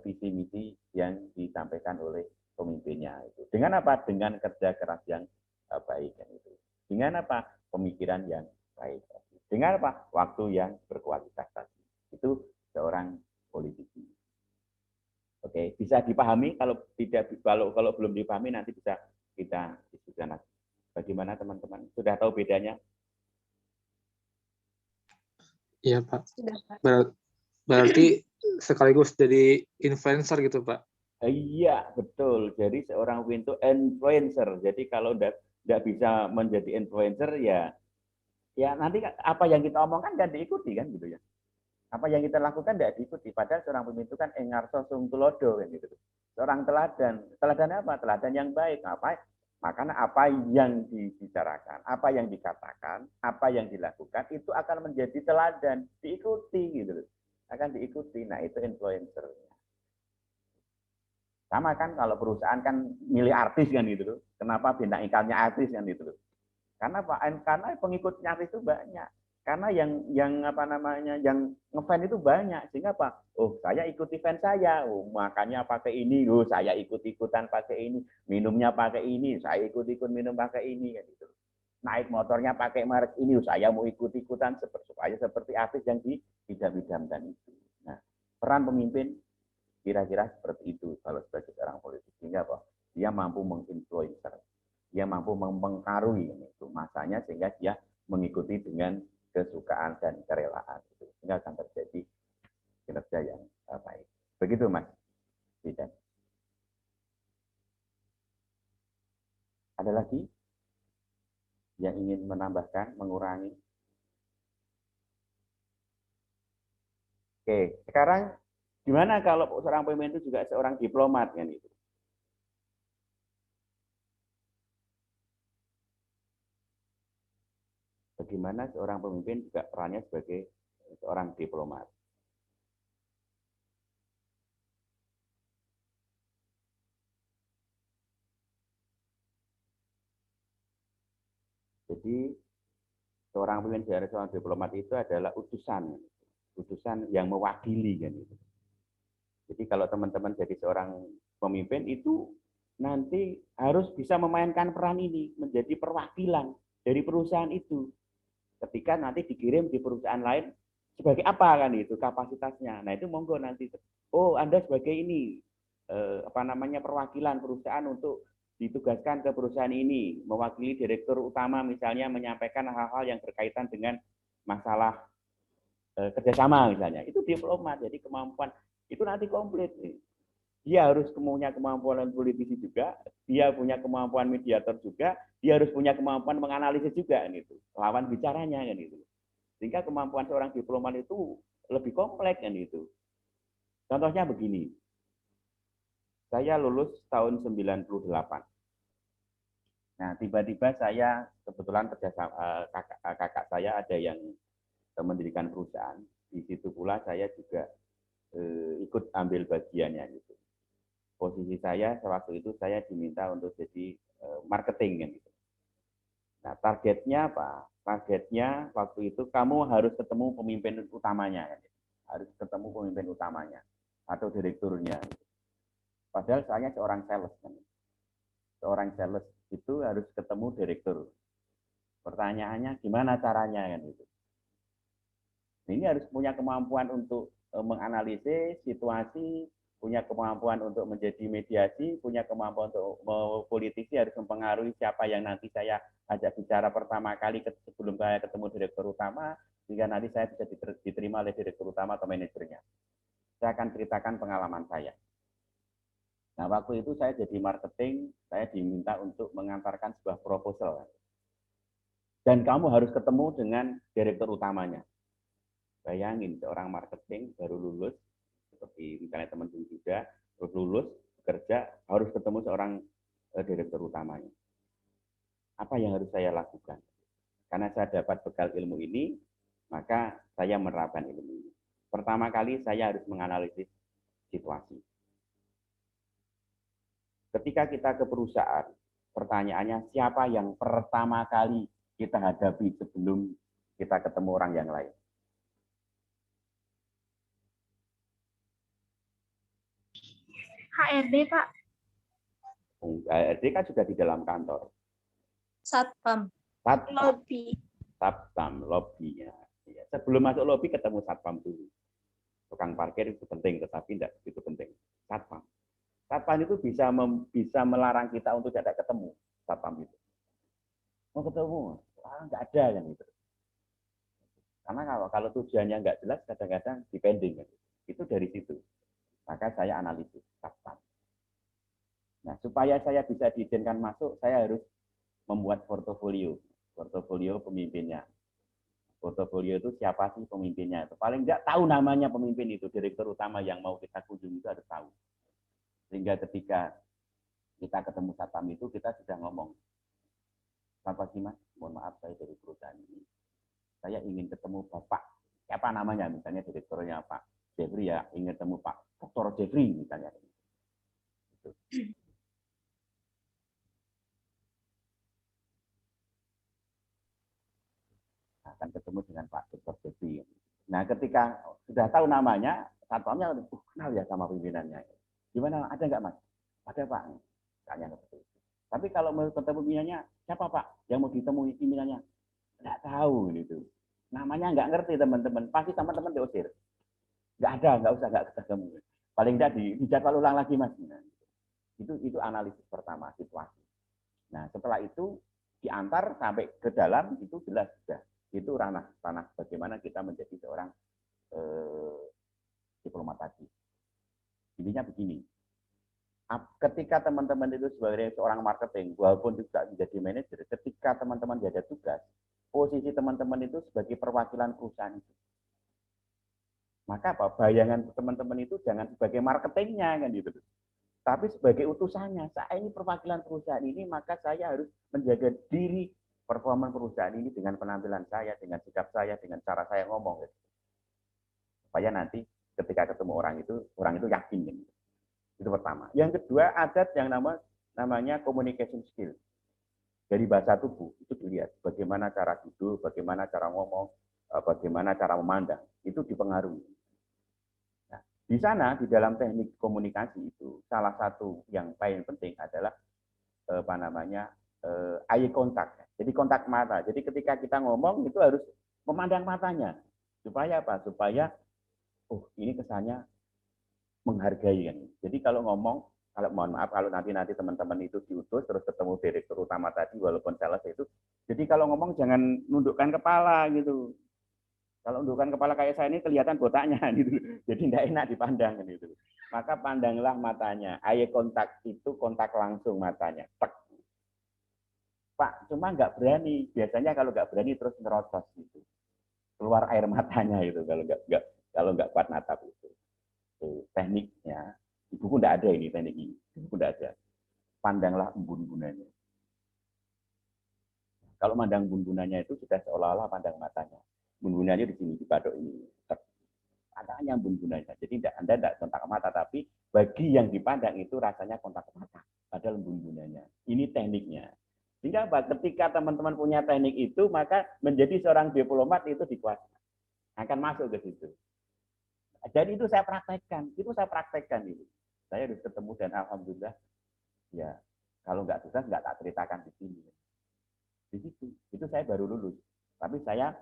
visi misi yang disampaikan oleh pemimpinnya itu. Dengan apa? Dengan kerja keras yang baik kan itu. Dengan apa? Pemikiran yang baik. Dengan apa? Waktu yang berkualitas tadi. Itu seorang politisi. Oke, bisa dipahami. Kalau belum dipahami nanti bisa kita diskusikan lagi. Bagaimana teman-teman? Sudah tahu bedanya? Iya, Pak. Sudah, Pak. Berarti sekaligus jadi influencer gitu, Pak. Iya, betul. Jadi seorang pemimpin itu influencer. Jadi kalau tidak bisa menjadi influencer, ya nanti apa yang kita omongkan nggak diikuti kan gitu ya. Apa yang kita lakukan tidak diikuti. Padahal seorang pemimpin itu kan engarso sung tulodo kan gitu. Seorang teladan. Teladan apa? Teladan yang baik. Makanya apa yang dibicarakan, apa yang dikatakan, apa yang dilakukan itu akan menjadi teladan, diikuti gitu. Akan diikuti. Nah, itu influencer. Sama kan kalau perusahaan kan milih artis kan gitu loh. Kenapa bintang iklannya artis kan gitu loh. Karena pengikutnya artis itu banyak. Karena yang ngefans itu banyak, sehingga apa? Oh, saya ikuti fans saya. Oh, makanya pakai ini. Oh, saya ikut-ikutan pakai ini. Minumnya pakai ini. Saya ikut-ikut minum pakai ini kan gitu. Naik motornya pakai merek ini. Oh, saya mau ikut-ikutan supaya seperti artis yang diidam-idamkan itu. Nah, peran pemimpin kira-kira seperti itu kalau sebagai seorang politisi. Sehingga apa? Dia mampu menginfluencer. Dia mampu mempengaruhi itu masanya sehingga dia mengikuti dengan kesukaan dan kerelaan itu, sehingga akan terjadi kinerja yang baik. Begitu, Mas. Tidak. Ada lagi yang ingin menambahkan, mengurangi? Oke, sekarang gimana kalau seorang pemimpin itu juga seorang diplomat kan itu? Bagaimana seorang pemimpin juga perannya sebagai seorang diplomat? Jadi seorang pemimpin dari seorang diplomat itu adalah utusan yang mewakili kan itu. Jadi kalau teman-teman jadi seorang pemimpin itu nanti harus bisa memainkan peran ini menjadi perwakilan dari perusahaan itu. Ketika nanti dikirim di perusahaan lain sebagai apa kan itu kapasitasnya. Nah itu monggo nanti. Oh Anda sebagai ini perwakilan perusahaan untuk ditugaskan ke perusahaan ini, mewakili direktur utama misalnya menyampaikan hal-hal yang berkaitan dengan masalah kerjasama misalnya. Itu diplomat. Jadi kemampuan itu nanti komplit. Dia harus punya kemampuan politisi juga, dia punya kemampuan mediator juga, dia harus punya kemampuan menganalisis juga gitu, lawan bicaranya kan itu. Sehingga kemampuan seorang diplomat itu lebih kompleks kan itu. Contohnya begini. Saya lulus tahun 98. Nah, tiba-tiba saya kebetulan kakak saya ada yang mendirikan perusahaan. Di situ pula saya juga ikut ambil bagiannya gitu. Posisi saya waktu itu saya diminta untuk jadi marketing kan gitu. Nah, targetnya apa? Targetnya waktu itu kamu harus ketemu pemimpin utamanya kan gitu. Harus ketemu pemimpin utamanya atau direkturnya gitu. Padahal saya seorang sales kan. Seorang sales itu harus ketemu direktur. Pertanyaannya gimana caranya kan itu. Ini harus punya kemampuan untuk menganalisis situasi, punya kemampuan untuk menjadi mediasi, punya kemampuan untuk politisi harus mempengaruhi siapa yang nanti saya ajak bicara pertama kali sebelum saya ketemu direktur utama, sehingga nanti saya bisa diterima oleh direktur utama atau manajernya. Saya akan ceritakan pengalaman saya. Nah, waktu itu saya jadi marketing, saya diminta untuk mengantarkan sebuah proposal. Dan kamu harus ketemu dengan direktur utamanya. Bayangin, seorang marketing baru lulus, seperti misalnya teman juga, terus lulus, bekerja, harus ketemu seorang direktur utamanya. Apa yang harus saya lakukan? Karena saya dapat bekal ilmu ini, maka saya menerapkan ilmu ini. Pertama kali saya harus menganalisis situasi. Ketika kita ke perusahaan, pertanyaannya siapa yang pertama kali kita hadapi sebelum kita ketemu orang yang lain? HRD, Pak. HRD kan sudah di dalam kantor. Satpam. Lobby. Satpam, lobbynya. Ya, sebelum masuk lobby ketemu satpam dulu. Tukang parkir itu penting, tetapi tidak begitu penting. Satpam. Satpam itu bisa melarang kita untuk tidak ketemu satpam itu. Mau ketemu, nggak ada kan itu. Karena kalau tujuannya nggak jelas, kadang-kadang dipending. Kan. Itu dari situ. Maka saya analisis satpam. Nah, supaya saya bisa diizinkan masuk, saya harus membuat portofolio. Portofolio pemimpinnya. Portofolio itu siapa sih pemimpinnya? Itu paling nggak tahu namanya pemimpin itu, direktur utama yang mau kita kunjungi itu harus tahu. Sehingga ketika kita ketemu satpam itu, kita sudah ngomong, Pak sih Mas, mohon maaf saya dari perusahaan ini. Saya ingin ketemu Bapak, siapa namanya? Misalnya direkturnya Pak Jeffrey ya, ingin ketemu Pak Dr. Jeffrey misalnya. Gitu. Akan ketemu dengan Pak Dr. Jeffrey. Nah, ketika sudah tahu namanya, satpamnya kenal ya sama pimpinannya. Gimana? Ada nggak Mas? Ada Pak. Tanya seperti itu. Tapi kalau mau ketemu pimpinannya, siapa Pak yang mau ditemui pimpinannya? Nggak tahu gitu. Namanya nggak ngerti teman-teman. Pasti teman-teman diusir. Nggak ada, nggak usah, nggak ketemu. Paling nggak dijadwal ulang lagi Mas. Nah, itu analisis pertama situasi. Nah, setelah itu diantar sampai ke dalam itu jelas sudah. Itu ranah bagaimana kita menjadi seorang diplomat tadi. Intinya begini, ketika teman-teman itu sebagai seorang marketing, walaupun juga menjadi manajer, ketika teman-teman ada tugas, posisi teman-teman itu sebagai perwakilan perusahaan itu. Maka apa? Bayangan teman-teman itu jangan sebagai marketingnya kan gitu. Tapi sebagai utusannya, saya ini perwakilan perusahaan ini, maka saya harus menjaga diri performa perusahaan ini dengan penampilan saya, dengan sikap saya, dengan cara saya ngomong. Gitu. Supaya nanti ketika ketemu orang itu yakin. Gitu. Itu pertama. Yang kedua, ada yang namanya communication skill. Dari bahasa tubuh, itu dilihat bagaimana cara duduk, bagaimana cara ngomong, bagaimana cara memandang. Itu dipengaruhi. Nah, di sana, di dalam teknik komunikasi itu, salah satu yang paling penting adalah eye contact. Jadi kontak mata. Jadi ketika kita ngomong itu harus memandang matanya. Supaya apa? Supaya ini kesannya menghargai kan. Jadi kalau ngomong, kalau mohon maaf kalau nanti teman-teman itu diutus terus ketemu direktur utama tadi walaupun sales itu. Jadi kalau ngomong jangan nundukkan kepala gitu. Kalau nundukkan kepala kayak saya ini kelihatan botaknya gitu. Jadi tidak enak dipandang gitu. Maka pandanglah matanya. Eye contact itu kontak langsung matanya. Tek. Pak, cuma nggak berani. Biasanya kalau nggak berani terus nerotos gitu. Keluar air matanya itu kalau nggak kuat natap itu. Tekniknya, di buku nggak ada ini teknik ini. Di buku nggak ada. Pandanglah embun-embunannya. Kalau mandang embun-embunannya itu sudah seolah-olah pandang matanya. Embun-embunannya di sini, di batok ini. Matanya embun-embunannya. Jadi Anda tidak kontak mata, tapi bagi yang dipandang itu rasanya kontak mata. Padahal embun-embunannya. Ini tekniknya. Sehingga ketika teman-teman punya teknik itu, maka menjadi seorang diplomat itu dikuasai. Akan masuk ke situ. Jadi itu saya praktekkan. Itu. Saya harus ketemu dan alhamdulillah, ya kalau nggak sukses nggak tak ceritakan di sini. Di situ. Itu saya baru lulus. Tapi saya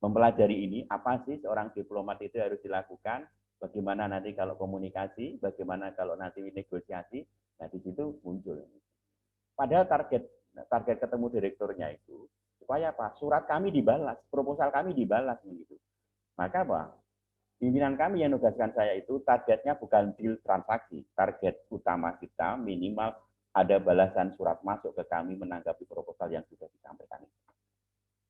mempelajari ini, apa sih seorang diplomat itu harus dilakukan, bagaimana nanti kalau komunikasi, bagaimana kalau nanti negosiasi, nah di situ muncul. Padahal target ketemu direkturnya itu supaya apa? Surat kami dibalas, proposal kami dibalas gitu. Maka apa? Pimpinan kami yang nugaskan saya itu targetnya bukan deal transaksi. Target utama kita minimal ada balasan surat masuk ke kami menanggapi proposal yang sudah disampaikan.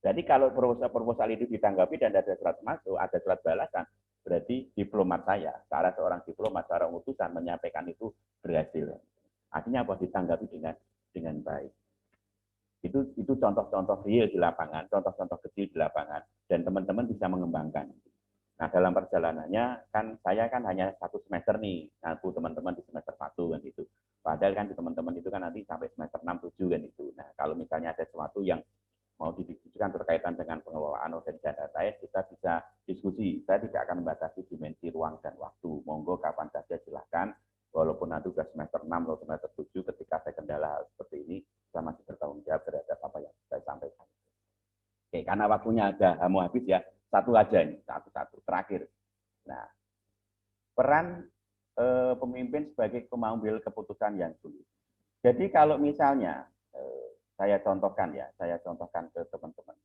Jadi kalau proposal itu ditanggapi dan ada surat masuk, ada surat balasan, berarti diplomat saya, seorang diplomat, seorang utusan menyampaikan itu berhasil. Artinya apa? Ditanggapi dengan baik. Itu contoh-contoh real di lapangan, contoh-contoh kecil di lapangan, dan teman-teman bisa mengembangkan. Nah, dalam perjalanannya kan saya kan hanya 1 semester nih, ngaku teman-teman di semester 1 kan itu. Padahal kan di teman-teman itu kan nanti sampai semester 6, 7 kan itu. Nah, kalau misalnya ada sesuatu yang mau didiskusikan berkaitan dengan pengelolaan organisasi data, kita bisa diskusi. Saya tidak akan membatasi dimensi ruang dan waktu. Monggo kapan saja silakan. Walaupun nanti sudah semester 6 atau semester 7, ketika saya kendala seperti ini, saya masih bertanggung jawab terhadap apa yang saya sampaikan. karena waktunya ada mau habis ya, satu aja ini, satu terakhir. Nah, peran pemimpin sebagai pengambil keputusan yang sulit. Jadi kalau misalnya saya contohkan ke teman-teman.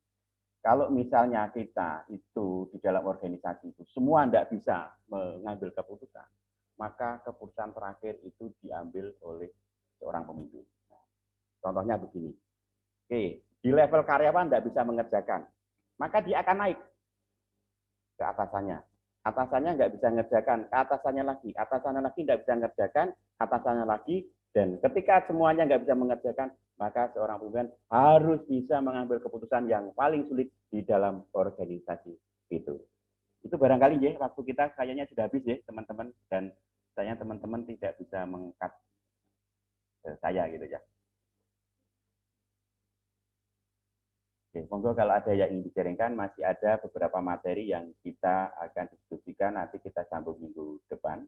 Kalau misalnya kita itu di dalam organisasi itu semua tidak bisa mengambil keputusan, maka keputusan terakhir itu diambil oleh seorang pemimpin. Nah, contohnya begini. Oke, di level karyawan tidak bisa mengerjakan, maka dia akan naik ke atasannya. Atasannya nggak bisa mengerjakan, ke atasannya lagi tidak bisa mengerjakan, atasannya lagi, dan ketika semuanya nggak bisa mengerjakan, maka seorang pemimpin harus bisa mengambil keputusan yang paling sulit di dalam organisasi itu. Itu barangkali ya, waktu kita kayaknya sudah habis ya teman-teman, dan saya teman-teman tidak bisa mengangkat saya gitu ya. Oke, monggo kalau ada yang ingin dijaringkan, masih ada beberapa materi yang kita akan diskusikan, nanti kita sambung minggu depan.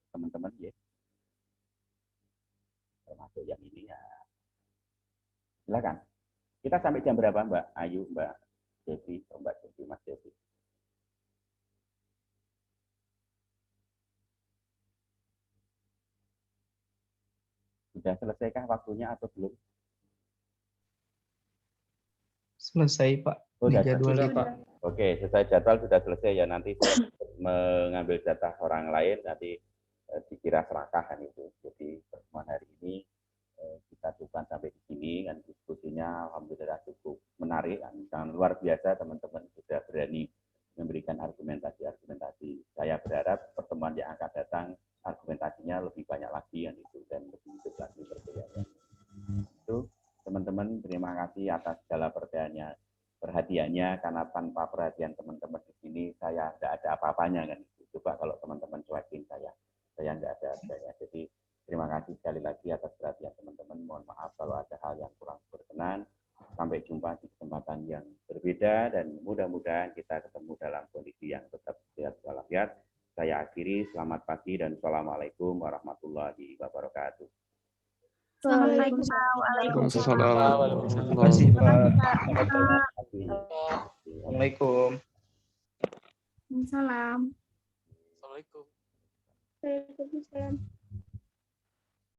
Teman-teman ya. Termasuk yang ini ya. Silakan. Kita sampai jam berapa Mbak Ayu, Mbak Devi, Mbak Devi, Mas Devi? Sudah selesaikah waktunya atau belum? Selesai Pak. Oh, Di jadwal Pak. Pak. Oke, sesuai jadwal sudah selesai ya, nanti saya mengambil jatah orang lain, nanti dikira serakah kan itu. Jadi pertemuan hari ini kita cukupkan sampai di sini, dan diskusinya alhamdulillah cukup menarik, dan luar biasa teman-teman sudah berani memberikan argumentasi. Saya berharap pertemuan yang akan datang argumentasinya lebih banyak lagi yang itu, dan lebih hidup lagi perbedaannya. Itu teman-teman, terima kasih atas segala perhatiannya, karena tanpa perhatian teman-teman di sini saya tidak ada apa-apanya kan. Coba kalau teman-teman cuekin saya tidak ada apa-apanya. Jadi terima kasih sekali lagi atas perhatian teman-teman. Mohon maaf kalau ada hal yang kurang berkenan. Sampai jumpa di kesempatan yang berbeda, dan mudah-mudahan kita ketemu dalam kondisi yang tetap sehat walafiat. Saya akhiri, selamat pagi dan assalamualaikum warahmatullahi wabarakatuh. Waalaikumsalam. Terima kasih Pak. Assalamualaikum. Salam. Assalamualaikum. Waalaikumsalam.